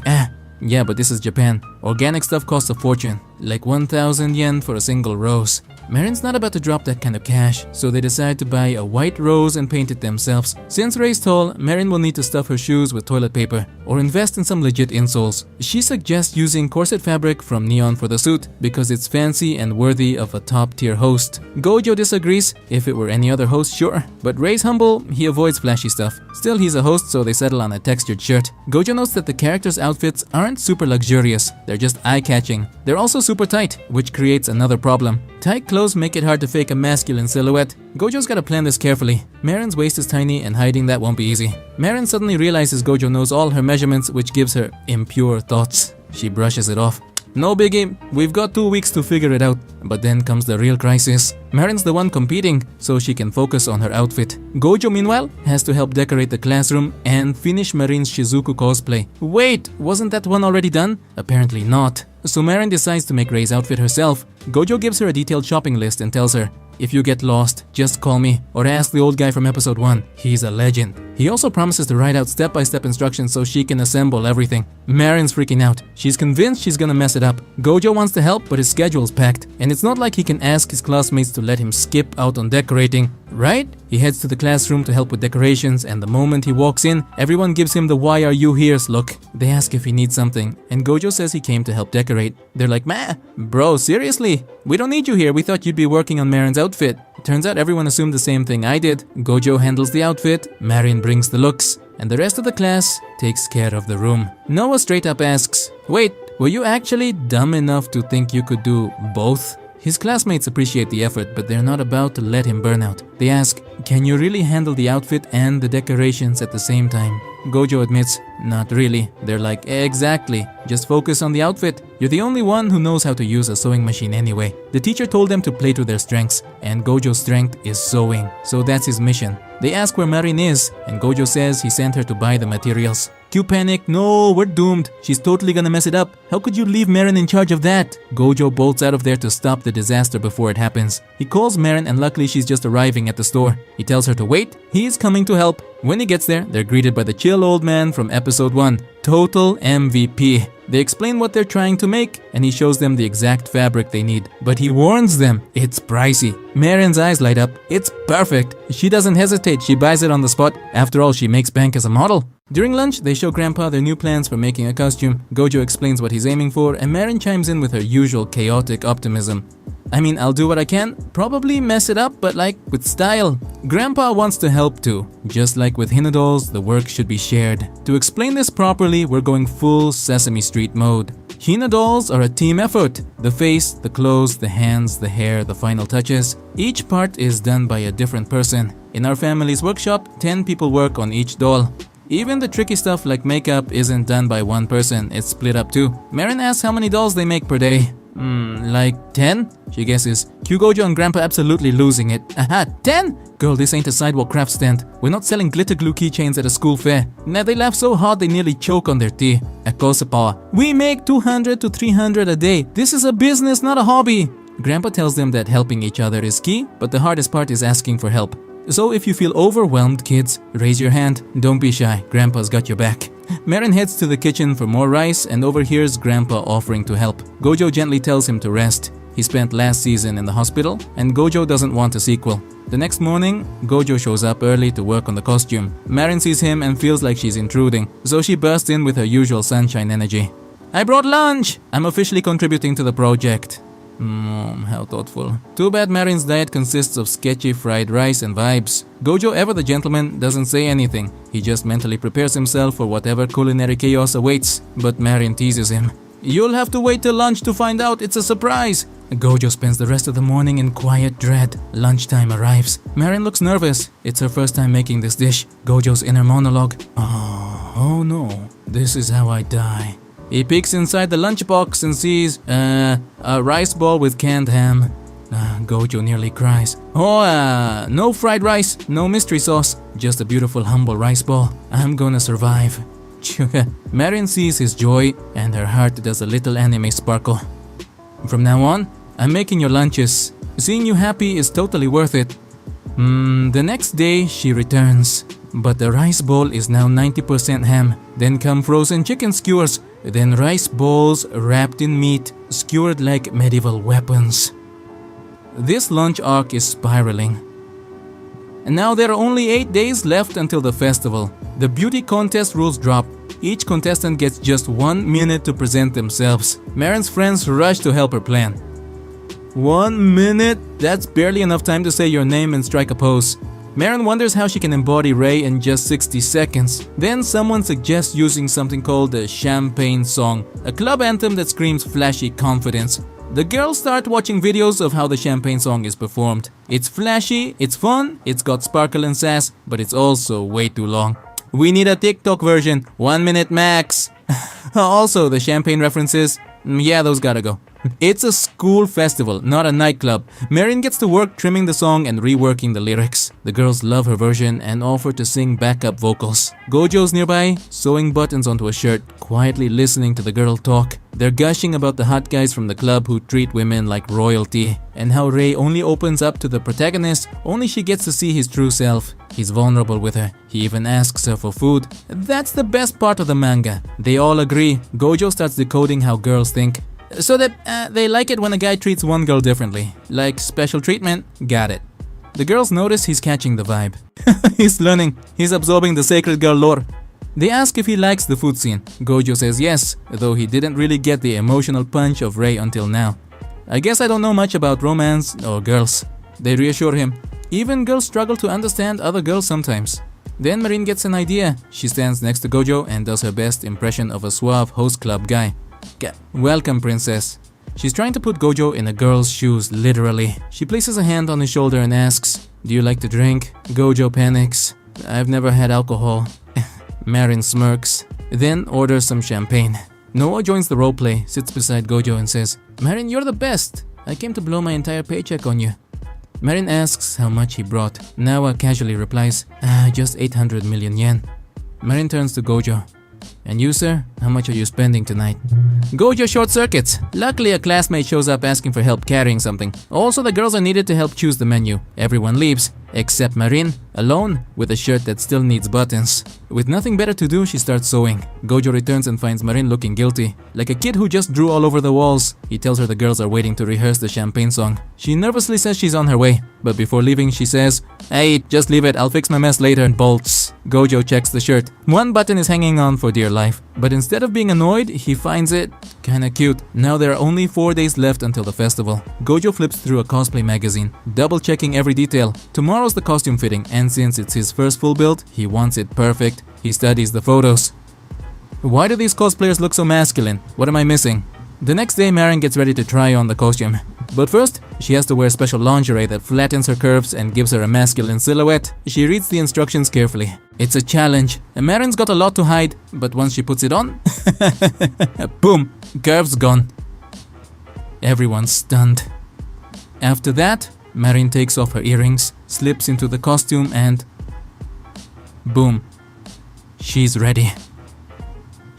yeah, but this is Japan. Organic stuff costs a fortune, like 1,000 yen for a single rose. Marin's not about to drop that kind of cash, so they decide to buy a white rose and paint it themselves. Since Rei's tall, Marin will need to stuff her shoes with toilet paper or invest in some legit insoles. She suggests using corset fabric from Neon for the suit because it's fancy and worthy of a top-tier host. Gojo disagrees. If it were any other host, sure. But Rei's humble, he avoids flashy stuff. Still, he's a host, so they settle on a textured shirt. Gojo notes that the characters' outfits aren't super luxurious. They're just eye-catching. They're also super tight, which creates another problem. Tight clothes make it hard to fake a masculine silhouette. Gojo's gotta plan this carefully. Marin's waist is tiny and hiding that won't be easy. Marin suddenly realizes Gojo knows all her measurements, which gives her impure thoughts. She brushes it off. No biggie, we've got 2 weeks to figure it out. But then comes the real crisis. Marin's the one competing, so she can focus on her outfit. Gojo, meanwhile, has to help decorate the classroom and finish Marin's Shizuku cosplay. Wait, wasn't that one already done? Apparently not. So Marin decides to make Rei's outfit herself. Gojo gives her a detailed shopping list and tells her, if you get lost, just call me or ask the old guy from episode 1. He's a legend. He also promises to write out step-by-step instructions so she can assemble everything. Marin's freaking out. She's convinced she's gonna mess it up. Gojo wants to help, but his schedule's packed, and it's not like he can ask his classmates to let him skip out on decorating, right? He heads to the classroom to help with decorations, and the moment he walks in, everyone gives him the "why are you here" look. They ask if he needs something, and Gojo says he came to help decorate. They're like, bro, seriously? We don't need you here. We thought you'd be working on Marin's outfit. Turns out everyone assumed the same thing I did. Gojo handles the outfit, Marin brings the looks, and the rest of the class takes care of the room. Noah straight up asks, wait, were you actually dumb enough to think you could do both? His classmates appreciate the effort, but they're not about to let him burn out. They ask, can you really handle the outfit and the decorations at the same time? Gojo admits, not really. They're like, exactly, just focus on the outfit. You're the only one who knows how to use a sewing machine anyway. The teacher told them to play to their strengths, and Gojo's strength is sewing, so that's his mission. They ask where Marin is, and Gojo says he sent her to buy the materials. Q panic, no, we're doomed. She's totally gonna mess it up. How could you leave Marin in charge of that? Gojo bolts out of there to stop the disaster before it happens. He calls Marin, and luckily she's just arriving at the store. He tells her to wait, he's coming to help. When he gets there, they're greeted by the chill old man from episode 1. Total MVP. They explain what they're trying to make, and he shows them the exact fabric they need. But he warns them, it's pricey. Marin's eyes light up. It's perfect. She doesn't hesitate, she buys it on the spot. After all, she makes bank as a model. During lunch, they show Grandpa their new plans for making a costume. Gojo explains what he's aiming for, and Marin chimes in with her usual chaotic optimism. I mean, I'll do what I can, probably mess it up, but like with style. Grandpa wants to help too. Just like with Hinodolls, the work should be shared. To explain this properly, we're going full Sesame Street mode. Hinodolls are a team effort. The face, the clothes, the hands, the hair, the final touches. Each part is done by a different person. In our family's workshop, 10 people work on each doll. Even the tricky stuff like makeup isn't done by one person, it's split up too. Marin asks how many dolls they make per day. Like 10? She guesses. Q Gojo and Grandpa absolutely losing it. Aha, 10? Girl, this ain't a sidewalk craft stand. We're not selling glitter glue keychains at a school fair. Nah, they laugh so hard they nearly choke on their tea. Akosapawa. We make 200 to 300 a day. This is a business, not a hobby. Grandpa tells them that helping each other is key, but the hardest part is asking for help. So if you feel overwhelmed, kids, raise your hand. Don't be shy, Grandpa's got your back. Marin heads to the kitchen for more rice and overhears Grandpa offering to help. Gojo gently tells him to rest. He spent last season in the hospital, and Gojo doesn't want a sequel. The next morning, Gojo shows up early to work on the costume. Marin sees him and feels like she's intruding, so she bursts in with her usual sunshine energy. I brought lunch! I'm officially contributing to the project. How thoughtful. Too bad Marin's diet consists of sketchy fried rice and vibes. Gojo, ever the gentleman, doesn't say anything. He just mentally prepares himself for whatever culinary chaos awaits. But Marin teases him. You'll have to wait till lunch to find out, it's a surprise. Gojo spends the rest of the morning in quiet dread. Lunchtime arrives. Marin looks nervous. It's her first time making this dish. Gojo's inner monologue. Oh no, this is how I die. He peeks inside the lunchbox and sees, a rice ball with canned ham. Gojo nearly cries. No fried rice, no mystery sauce, just a beautiful humble rice ball. I'm gonna survive. Marin sees his joy and her heart does a little anime sparkle. From now on, I'm making your lunches. Seeing you happy is totally worth it. The next day, she returns. But the rice bowl is now 90% ham. Then come frozen chicken skewers. Then rice balls wrapped in meat, skewered like medieval weapons. This lunch arc is spiraling. And now there are only 8 days left until the festival. The beauty contest rules drop. Each contestant gets just 1 minute to present themselves. Marin's friends rush to help her plan. 1 minute? That's barely enough time to say your name and strike a pose. Marin wonders how she can embody Ray in just 60 seconds. Then someone suggests using something called the Champagne Song, a club anthem that screams flashy confidence. The girls start watching videos of how the Champagne Song is performed. It's flashy, it's fun, it's got sparkle and sass, but it's also way too long. We need a TikTok version, 1 minute max. Also, the champagne references, yeah, those gotta go. It's a school festival, not a nightclub. Marin gets to work trimming the song and reworking the lyrics. The girls love her version and offer to sing backup vocals. Gojo's nearby, sewing buttons onto a shirt, quietly listening to the girl talk. They're gushing about the hot guys from the club who treat women like royalty, and how Rei only opens up to the protagonist only she gets to see his true self. He's vulnerable with her. He even asks her for food. That's the best part of the manga. They all agree. Gojo starts decoding how girls think. So that they like it when a guy treats one girl differently. Like special treatment, got it. The girls notice he's catching the vibe. He's learning. He's absorbing the sacred girl lore. They ask if he likes the food scene. Gojo says yes, though he didn't really get the emotional punch of Rei until now. I guess I don't know much about romance or girls. They reassure him. Even girls struggle to understand other girls sometimes. Then Marin gets an idea. She stands next to Gojo and does her best impression of a suave host club guy. Welcome, princess. She's trying to put Gojo in a girl's shoes, literally. She places a hand on his shoulder and asks, "Do you like to drink?" Gojo panics. "I've never had alcohol." Marin smirks, then orders some champagne. Noah joins the roleplay, sits beside Gojo and says, "Marin, you're the best. I came to blow my entire paycheck on you." Marin asks how much he brought. Noah casually replies, just 800 million yen. Marin turns to Gojo. "And you, sir? How much are you spending tonight?" Gojo short circuits. Luckily, a classmate shows up asking for help carrying something. Also, the girls are needed to help choose the menu. Everyone leaves, except Marin, alone, with a shirt that still needs buttons. With nothing better to do, she starts sewing. Gojo returns and finds Marin looking guilty, like a kid who just drew all over the walls. He tells her the girls are waiting to rehearse the champagne song. She nervously says she's on her way, but before leaving, she says, "Hey, just leave it, I'll fix my mess later," and bolts. Gojo checks the shirt. One button is hanging on for dear life, but instead of being annoyed, he finds it kinda cute. Now there are only 4 days left until the festival. Gojo flips through a cosplay magazine, double checking every detail. Tomorrow's the costume fitting, and since it's his first full build, he wants it perfect. He studies the photos. Why do these cosplayers look so masculine? What am I missing? The next day, Marin gets ready to try on the costume. But first, she has to wear special lingerie that flattens her curves and gives her a masculine silhouette. She reads the instructions carefully. It's a challenge. Marin's got a lot to hide, but once she puts it on, boom, curves gone. Everyone's stunned. After that, Marin takes off her earrings, slips into the costume and boom, she's ready.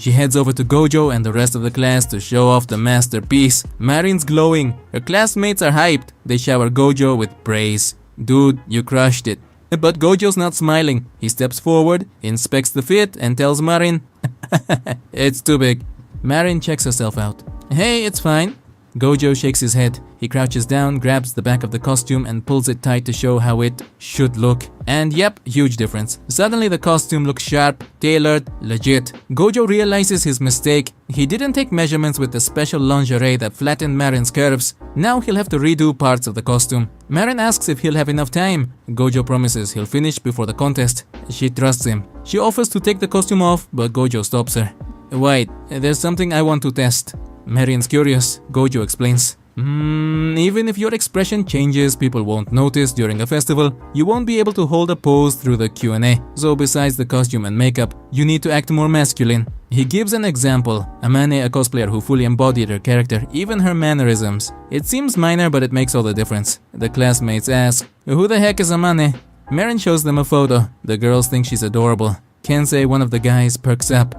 She heads over to Gojo and the rest of the class to show off the masterpiece. Marin's glowing. Her classmates are hyped. They shower Gojo with praise. "Dude, you crushed it." But Gojo's not smiling. He steps forward, inspects the fit, and tells Marin, "It's too big." Marin checks herself out. "Hey, it's fine." Gojo shakes his head. He crouches down, grabs the back of the costume and pulls it tight to show how it should look. And yep, huge difference. Suddenly the costume looks sharp, tailored, legit. Gojo realizes his mistake. He didn't take measurements with the special lingerie that flattened Marin's curves. Now he'll have to redo parts of the costume. Marin asks if he'll have enough time. Gojo promises he'll finish before the contest. She trusts him. She offers to take the costume off, but Gojo stops her. "Wait, there's something I want to test." Marin's curious. Gojo explains. Even if your expression changes, people won't notice during a festival. You won't be able to hold a pose through the Q&A. So besides the costume and makeup, you need to act more masculine. He gives an example. Amane, a cosplayer who fully embodied her character, even her mannerisms. It seems minor, but it makes all the difference. The classmates ask, "Who the heck is Amane?" Marin shows them a photo. The girls think she's adorable. Kensei, one of the guys, perks up.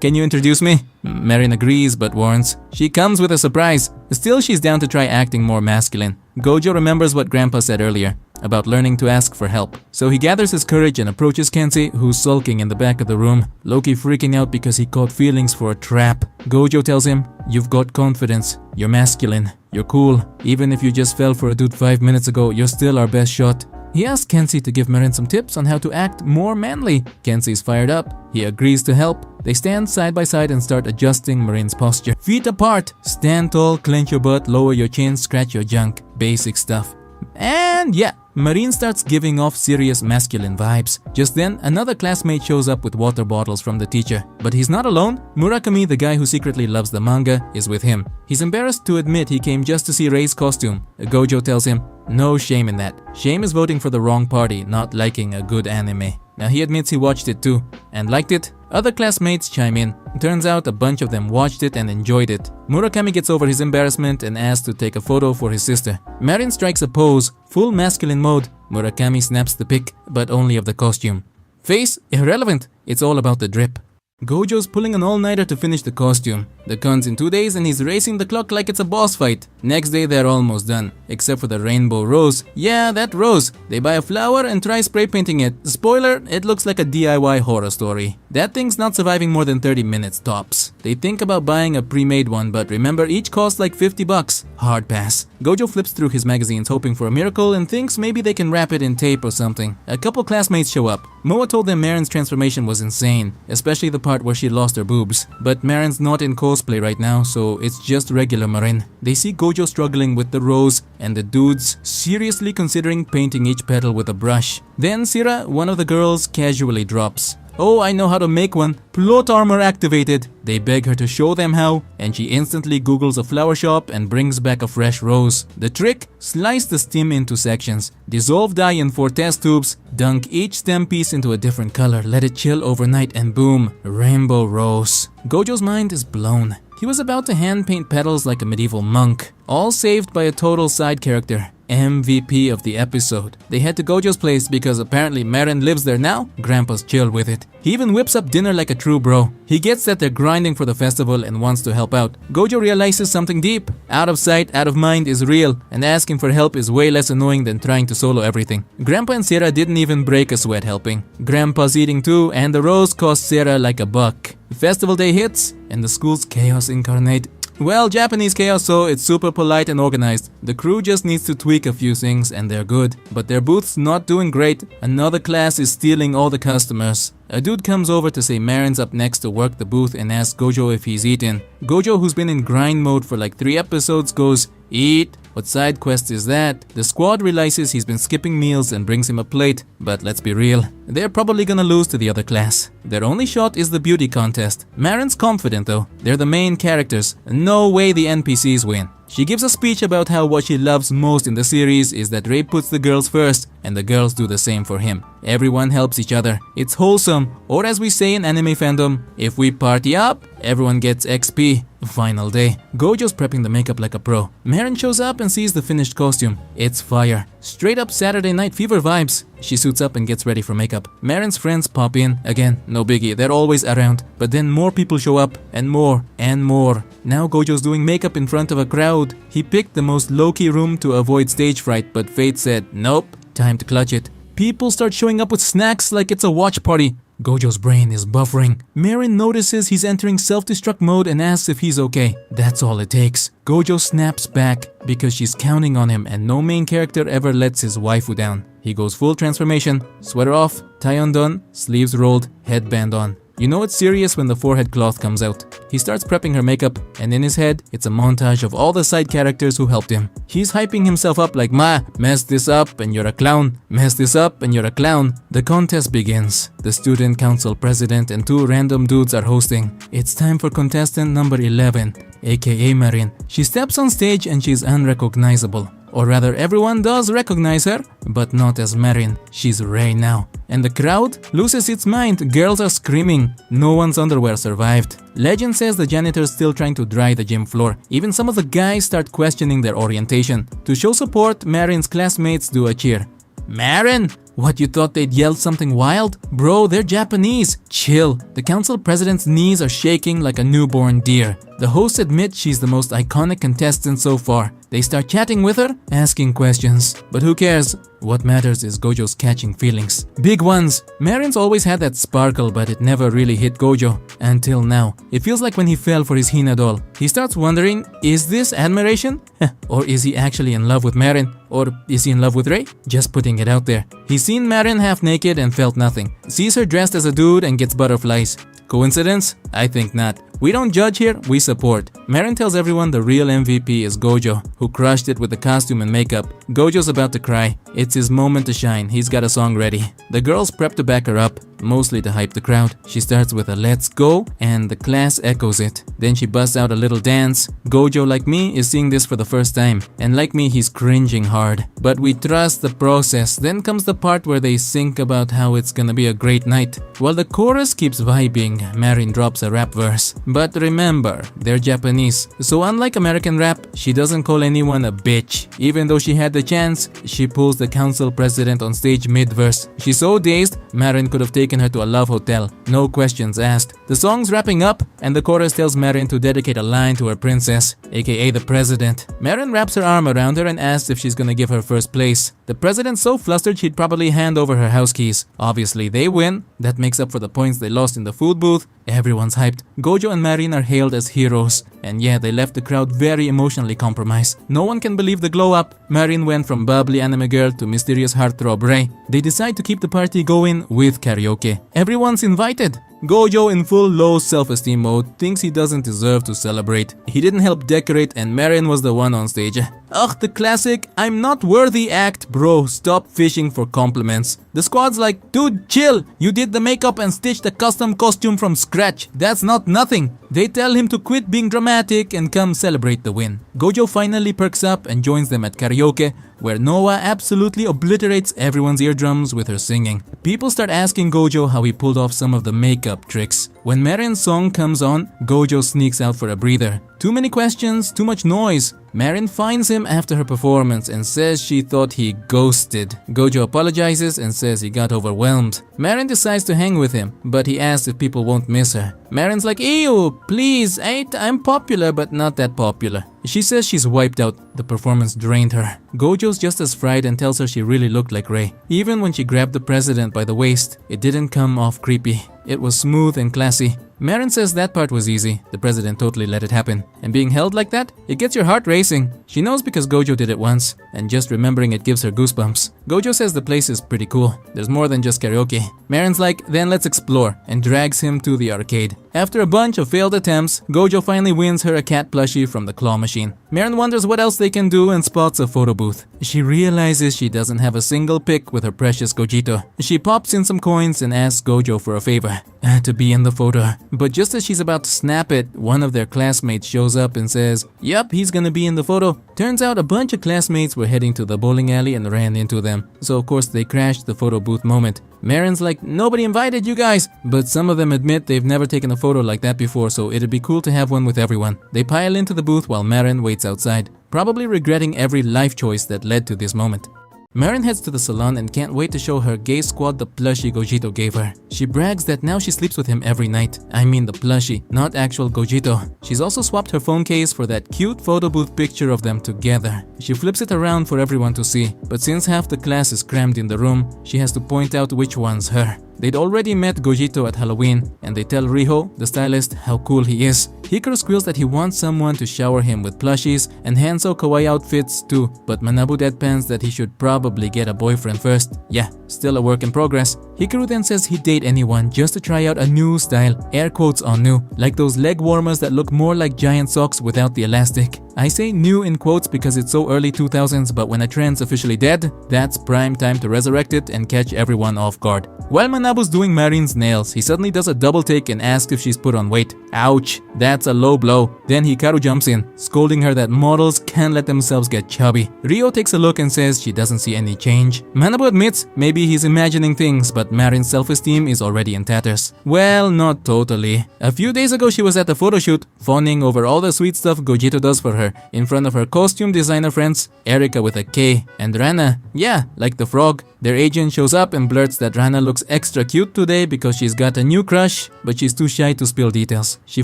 "Can you introduce me?" Marin agrees but warns. She comes with a surprise. Still, she's down to try acting more masculine. Gojo remembers what Grandpa said earlier about learning to ask for help. So he gathers his courage and approaches Kensei, who's sulking in the back of the room, low-key freaking out because he caught feelings for a trap. Gojo tells him, "You've got confidence. You're masculine. You're cool. Even if you just fell for a dude 5 minutes ago, you're still our best shot." He asks Kensei to give Marin some tips on how to act more manly. Kensei's fired up. He agrees to help. They stand side by side and start adjusting Marin's posture. Feet apart. Stand tall, clench your butt, lower your chin, scratch your junk. Basic stuff. And yeah, Marin starts giving off serious masculine vibes. Just then, another classmate shows up with water bottles from the teacher. But he's not alone. Murakami, the guy who secretly loves the manga, is with him. He's embarrassed to admit he came just to see Rei's costume. Gojo tells him, "No shame in that. Shame is voting for the wrong party, not liking a good anime." Now he admits he watched it too and liked it. Other classmates chime in. Turns out a bunch of them watched it and enjoyed it. Murakami gets over his embarrassment and asks to take a photo for his sister. Marin strikes a pose, full masculine mode. Murakami snaps the pic, but only of the costume. Face? Irrelevant. It's all about the drip. Gojo's pulling an all-nighter to finish the costume. The con's in 2 days and he's racing the clock like it's a boss fight. Next day they're almost done, except for the rainbow rose. Yeah, that rose. They buy a flower and try spray painting it. Spoiler, it looks like a DIY horror story. That thing's not surviving more than 30 minutes tops. They think about buying a pre-made one, but remember each costs like $50. Hard pass. Gojo flips through his magazines hoping for a miracle and thinks maybe they can wrap it in tape or something. A couple classmates show up. Moa told them Marin's transformation was insane, especially the part where she lost her boobs. But Marin's not in cosplay right now, so it's just regular Marin. They see Gojo struggling with the rose and the dudes seriously considering painting each petal with a brush. Then Sira, one of the girls, casually drops. Oh, I know how to make one. Plot armor activated. They beg her to show them how, and she instantly Googles a flower shop and brings back a fresh rose. The trick? Slice the stem into sections, dissolve dye in 4 test tubes, dunk each stem piece into a different color, let it chill overnight, and boom, rainbow rose. Gojo's mind is blown. He was about to hand paint petals like a medieval monk, all saved by a total side character. MVP of the episode. They head to Gojo's place because apparently Marin lives there now. Grandpa's chill with it. He even whips up dinner like a true bro. He gets that they're grinding for the festival and wants to help out. Gojo realizes something deep. Out of sight, out of mind is real, and asking for help is way less annoying than trying to solo everything. Grandpa and Sierra didn't even break a sweat helping. Grandpa's eating too, and the rose cost Sierra like $1. Festival day hits, and the school's chaos incarnate. Well, Japanese chaos, so it's super polite and organized. The crew just needs to tweak a few things and they're good. But their booth's not doing great. Another class is stealing all the customers. A dude comes over to say Marin's up next to work the booth and asks Gojo if he's eaten. Gojo, who's been in grind mode for like 3 episodes, goes, "Eat? What side quest is that?" The squad realizes he's been skipping meals and brings him a plate. But let's be real, they're probably gonna lose to the other class. Their only shot is the beauty contest. Marin's confident though. They're the main characters. No way the NPCs win. She gives a speech about how what she loves most in the series is that Ray puts the girls first and the girls do the same for him. Everyone helps each other. It's wholesome, or as we say in anime fandom, if we party up, everyone gets XP. Final day. Gojo's prepping the makeup like a pro. Marin shows up and sees the finished costume. It's fire. Straight up Saturday Night Fever vibes. She suits up and gets ready for makeup. Marin's friends pop in. Again, no biggie, they're always around. But then more people show up, and more, and more. Now Gojo's doing makeup in front of a crowd. He picked the most low-key room to avoid stage fright, but fate said, nope, time to clutch it. People start showing up with snacks like it's a watch party. Gojo's brain is buffering. Marin notices he's entering self-destruct mode and asks if he's okay. That's all it takes. Gojo snaps back because she's counting on him and no main character ever lets his waifu down. He goes full transformation, sweater off, tie undone, sleeves rolled, headband on. You know it's serious when the forehead cloth comes out. He starts prepping her makeup, and in his head, it's a montage of all the side characters who helped him. He's hyping himself up like, "Ma, mess this up and you're a clown. Mess this up and you're a clown." The contest begins. The student council president and 2 random dudes are hosting. It's time for contestant number 11, aka Marin. She steps on stage and she's unrecognizable. Or rather, everyone does recognize her, but not as Marin. She's Rei now. And the crowd loses its mind. Girls are screaming. No one's underwear survived. Legend says the janitor's still trying to dry the gym floor. Even some of the guys start questioning their orientation. To show support, Marin's classmates do a cheer. "Marin! What, you thought they'd yell something wild? Bro, they're Japanese. Chill." The council president's knees are shaking like a newborn deer. The hosts admit she's the most iconic contestant so far. They start chatting with her, asking questions. But who cares? What matters is Gojo's catching feelings. Big ones. Marin's always had that sparkle, but it never really hit Gojo. Until now. It feels like when he fell for his Hina doll. He starts wondering, is this admiration? Or is he actually in love with Marin? Or is he in love with Rei? Just putting it out there. He's seen Marin half naked and felt nothing. Sees her dressed as a dude and gets butterflies. Coincidence? I think not. We don't judge here, we support. Marin tells everyone the real MVP is Gojo, who crushed it with the costume and makeup. Gojo's about to cry. It's his moment to shine. He's got a song ready. The girls prep to back her up, mostly to hype the crowd. She starts with a "let's go" and the class echoes it. Then she busts out a little dance. Gojo, like me, is seeing this for the first time, and like me, he's cringing hard. But we trust the process. Then comes the part where they think about how it's gonna be a great night. While the chorus keeps vibing, Marin drops a rap verse. But remember, they're Japanese, so unlike American rap, she doesn't call anyone a bitch. Even though she had the chance, she pulls the council president on stage mid-verse. She's so dazed, Marin could have taken her to a love hotel, no questions asked. The song's wrapping up, and the chorus tells Marin to dedicate a line to her princess, aka the president. Marin wraps her arm around her and asks if she's gonna give her first place. The president's so flustered she'd probably hand over her house keys. Obviously, they win. That makes up for the points they lost in the food booth. Everyone's hyped. Gojo and Marin are hailed as heroes. And yeah, they left the crowd very emotionally compromised. No one can believe the glow up. Marin went from bubbly anime girl to mysterious heartthrob Rei. They decide to keep the party going with karaoke. Everyone's invited. Gojo, in full low self-esteem mode, thinks he doesn't deserve to celebrate. He didn't help decorate and Marin was the one on stage. Ugh, the classic "I'm not worthy" act. Bro, stop fishing for compliments. The squad's like, dude, chill. You did the makeup and stitched a custom costume from scratch. That's not nothing. They tell him to quit being dramatic and come celebrate the win. Gojo finally perks up and joins them at karaoke, where Noah absolutely obliterates everyone's eardrums with her singing. People start asking Gojo how he pulled off some of the makeup tricks. When Marin's song comes on, Gojo sneaks out for a breather. Too many questions, too much noise. Marin finds him after her performance and says she thought he ghosted. Gojo apologizes and says he got overwhelmed. Marin decides to hang with him, but he asks if people won't miss her. Marin's like, ew, please, I'm popular but not that popular. She says she's wiped out. The performance drained her. Gojo's just as fried and tells her she really looked like Rei. Even when she grabbed the president by the waist, it didn't come off creepy. It was smooth and classy. Marin says that part was easy. The president totally let it happen. And being held like that, it gets your heart racing. She knows because Gojo did it once, and just remembering it gives her goosebumps. Gojo says the place is pretty cool. There's more than just karaoke. Marin's like, then let's explore, and drags him to the arcade. After a bunch of failed attempts, Gojo finally wins her a cat plushie from the claw machine. Marin wonders what else they can do and spots a photo booth. She realizes she doesn't have a single pic with her precious Gogito. She pops in some coins and asks Gojo for a favor, to be in the photo. But just as she's about to snap it, one of their classmates shows up and says, yup, he's gonna be in the photo. Turns out a bunch of classmates were heading to the bowling alley and ran into them. So of course they crashed the photo booth moment. Marin's like, nobody invited you guys, but some of them admit they've never taken a photo like that before, so it'd be cool to have one with everyone. They pile into the booth while Marin waits outside, probably regretting every life choice that led to this moment. Marin heads to the salon and can't wait to show her gay squad the plushie Gogito gave her. She brags that now she sleeps with him every night. I mean the plushie, not actual Gogito. She's also swapped her phone case for that cute photo booth picture of them together. She flips it around for everyone to see, but since half the class is crammed in the room, she has to point out which one's her. They'd already met Gogito at Halloween, and they tell Riho, the stylist, how cool he is. Hikaru squeals that he wants someone to shower him with plushies and Hanzo kawaii outfits too, but Manabu deadpans that he should probably get a boyfriend first. Yeah, still a work in progress. Hikaru then says he'd date anyone just to try out a new style, air quotes on new, like those leg warmers that look more like giant socks without the elastic. I say new in quotes because it's so early 2000s, but when a trend's officially dead, that's prime time to resurrect it and catch everyone off guard. While Manabu's doing Marin's nails, he suddenly does a double take and asks if she's put on weight. Ouch, that's a low blow. Then Hikaru jumps in, scolding her that models can't let themselves get chubby. Rio takes a look and says she doesn't see any change. Manabu admits maybe he's imagining things, but Marin's self-esteem is already in tatters. Well, not totally. A few days ago she was at the photo shoot, fawning over all the sweet stuff Gogito does for her, in front of her costume designer friends, Erika with a K, and Rana, yeah, like the frog. Their agent shows up and blurts that Rana looks extra cute today because she's got a new crush, but she's too shy to spill details. She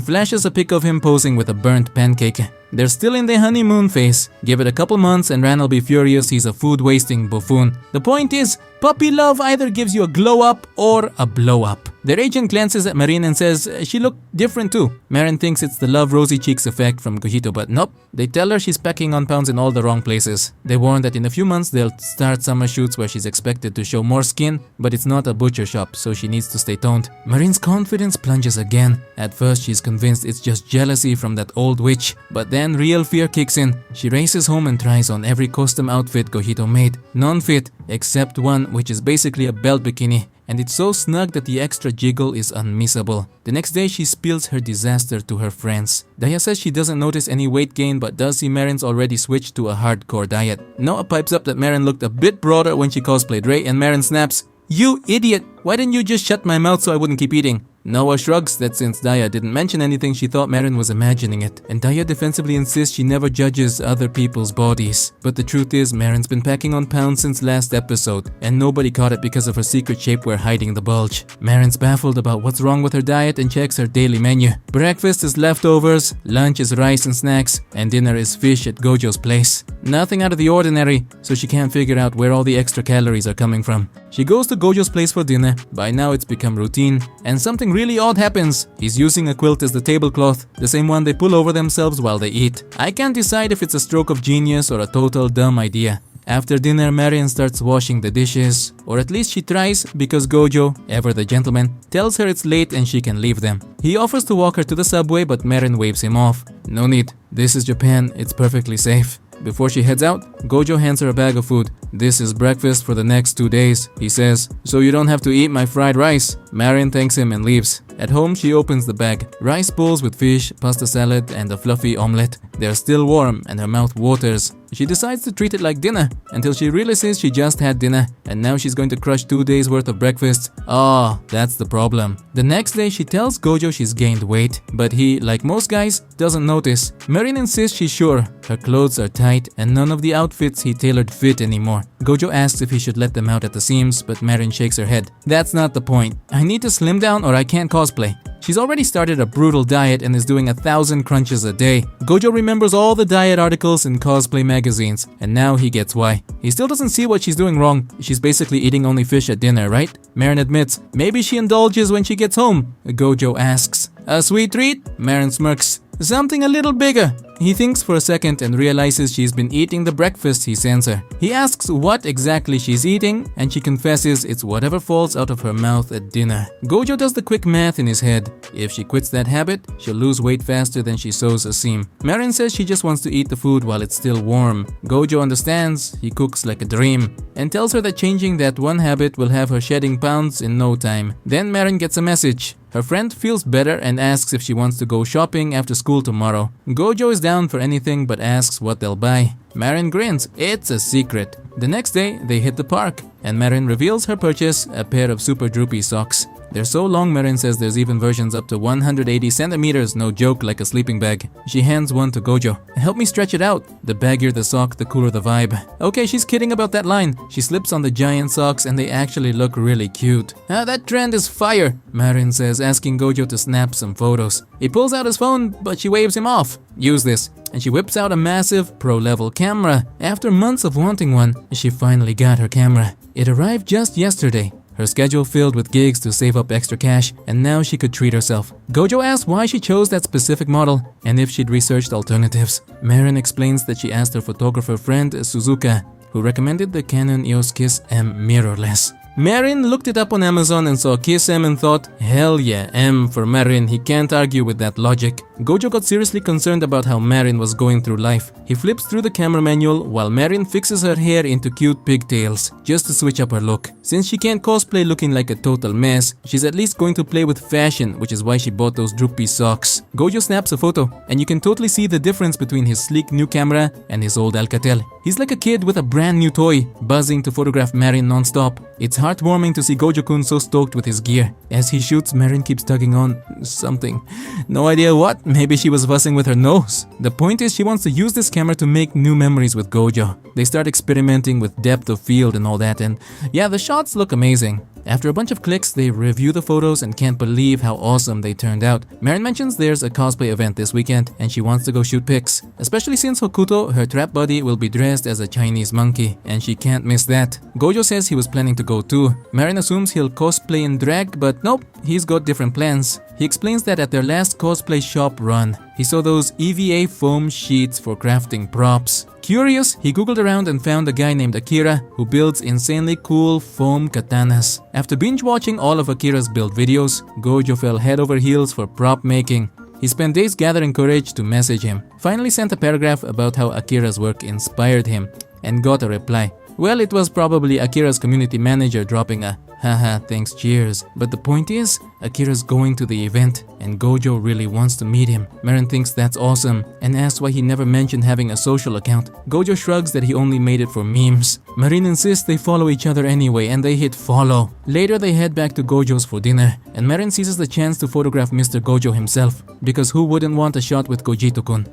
flashes a pic of him posing with a burnt pancake. They're still in the honeymoon phase. Give it a couple months and Ran'll be furious he's a food-wasting buffoon. The point is, puppy love either gives you a glow-up or a blow-up. Their agent glances at Marin and says she looked different too. Marin thinks it's the love rosy cheeks effect from Gogito, but nope. They tell her she's packing on pounds in all the wrong places. They warn that in a few months they'll start summer shoots where she's exposed expected to show more skin, but it's not a butcher shop, so she needs to stay toned. Marine's confidence plunges again. At first, she's convinced it's just jealousy from that old witch, but then real fear kicks in. She races home and tries on every custom outfit Gojito made. None fit, except one which is basically a belt bikini, and it's so snug that the extra jiggle is unmissable. The next day, she spills her disaster to her friends. Daya says she doesn't notice any weight gain but does see Marin's already switched to a hardcore diet. Noah pipes up that Marin looked a bit broader when she cosplayed Rey, and Marin snaps, "You idiot! Why didn't you just shut my mouth so I wouldn't keep eating?" Noah shrugs that since Daya didn't mention anything, she thought Marin was imagining it, and Daya defensively insists she never judges other people's bodies. But the truth is, Marin's been packing on pounds since last episode, and nobody caught it because of her secret shapewear hiding the bulge. Marin's baffled about what's wrong with her diet and checks her daily menu. Breakfast is leftovers, lunch is rice and snacks, and dinner is fish at Gojo's place. Nothing out of the ordinary, so she can't figure out where all the extra calories are coming from. She goes to Gojo's place for dinner. By now it's become routine, and something really odd happens. He's using a quilt as the tablecloth, the same one they pull over themselves while they eat. I can't decide if it's a stroke of genius or a total dumb idea. After dinner, Marion starts washing the dishes, or at least she tries, because Gojo, ever the gentleman, tells her it's late and she can leave them. He offers to walk her to the subway, but Marin waves him off. No need, this is Japan, it's perfectly safe. Before she heads out, Gojo hands her a bag of food. "This is breakfast for the next 2 days," he says, "so you don't have to eat my fried rice." Marin thanks him and leaves. At home, she opens the bag. Rice bowls with fish, pasta salad, and a fluffy omelette. They're still warm and her mouth waters. She decides to treat it like dinner until she realizes she just had dinner and now she's going to crush 2 days worth of breakfast. Ah, that's the problem. The next day, she tells Gojo she's gained weight, but he, like most guys, doesn't notice. Marin insists she's sure. Her clothes are tight and none of the outfits he tailored fit anymore. Gojo asks if he should let them out at the seams, but Marin shakes her head. "That's not the point. I need to slim down or I can't cosplay." She's already started a brutal diet and is doing 1,000 crunches a day. Gojo remembers all the diet articles in cosplay magazines, and now he gets why. He still doesn't see what she's doing wrong. She's basically eating only fish at dinner, right? Marin admits, maybe she indulges when she gets home. Gojo asks, "A sweet treat?" Marin smirks, "Something a little bigger." He thinks for a second and realizes she's been eating the breakfast he sends her. He asks what exactly she's eating, and she confesses it's whatever falls out of her mouth at dinner. Gojo does the quick math in his head. If she quits that habit, she'll lose weight faster than she sews a seam. Marin says she just wants to eat the food while it's still warm. Gojo understands, he cooks like a dream, and tells her that changing that one habit will have her shedding pounds in no time. Then Marin gets a message. Her friend feels better and asks if she wants to go shopping after school tomorrow. Gojo is down for anything but asks what they'll buy. Marin grins, it's a secret. The next day, they hit the park, and Marin reveals her purchase, a pair of super droopy socks. They're so long, Marin says there's even versions up to 180 centimeters, no joke, like a sleeping bag. She hands one to Gojo. "Help me stretch it out. The baggier the sock, the cooler the vibe." Okay, she's kidding about that line. She slips on the giant socks and they actually look really cute. That trend is fire, Marin says, asking Gojo to snap some photos. He pulls out his phone, but she waves him off. "Use this." And she whips out a massive pro-level camera. After months of wanting one, she finally got her camera. It arrived just yesterday. Her schedule filled with gigs to save up extra cash, and now she could treat herself. Gojo asks why she chose that specific model and if she'd researched alternatives. Marin explains that she asked her photographer friend Suzuka, who recommended the Canon EOS Kiss M mirrorless. Marin looked it up on Amazon and saw Kiss M and thought, hell yeah, M for Marin, he can't argue with that logic. Gojo got seriously concerned about how Marin was going through life. He flips through the camera manual while Marin fixes her hair into cute pigtails, just to switch up her look. Since she can't cosplay looking like a total mess, she's at least going to play with fashion, which is why she bought those droopy socks. Gojo snaps a photo, and you can totally see the difference between his sleek new camera and his old Alcatel. He's like a kid with a brand new toy, buzzing to photograph Marin non-stop. It's heartwarming to see Gojo-kun so stoked with his gear. As he shoots, Marin keeps tugging on something. No idea what, maybe she was fussing with her nose. The point is she wants to use this camera to make new memories with Gojo. They start experimenting with depth of field and all that, and yeah, the shots look amazing. After a bunch of clicks, they review the photos and can't believe how awesome they turned out. Marin mentions there's a cosplay event this weekend and she wants to go shoot pics, especially since Hokuto, her trap buddy, will be dressed as a Chinese monkey, and she can't miss that. Gojo says he was planning to go too. Marin assumes he'll cosplay in drag, but nope, he's got different plans. He explains that at their last cosplay shop run, he saw those EVA foam sheets for crafting props. Curious, he googled around and found a guy named Akira who builds insanely cool foam katanas. After binge watching all of Akira's build videos, Gojo fell head over heels for prop making. He spent days gathering courage to message him, finally sent a paragraph about how Akira's work inspired him, and got a reply. Well, it was probably Akira's community manager dropping a haha thanks cheers. But the point is, Akira's going to the event and Gojo really wants to meet him. Marin thinks that's awesome and asks why he never mentioned having a social account. Gojo shrugs that he only made it for memes. Marin insists they follow each other anyway and they hit follow. Later they head back to Gojo's for dinner and Marin seizes the chance to photograph Mr. Gojo himself, because who wouldn't want a shot with Gogito-kun?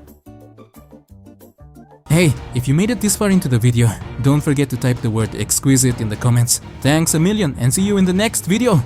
Hey, if you made it this far into the video, don't forget to type the word exquisite in the comments. Thanks a million and see you in the next video!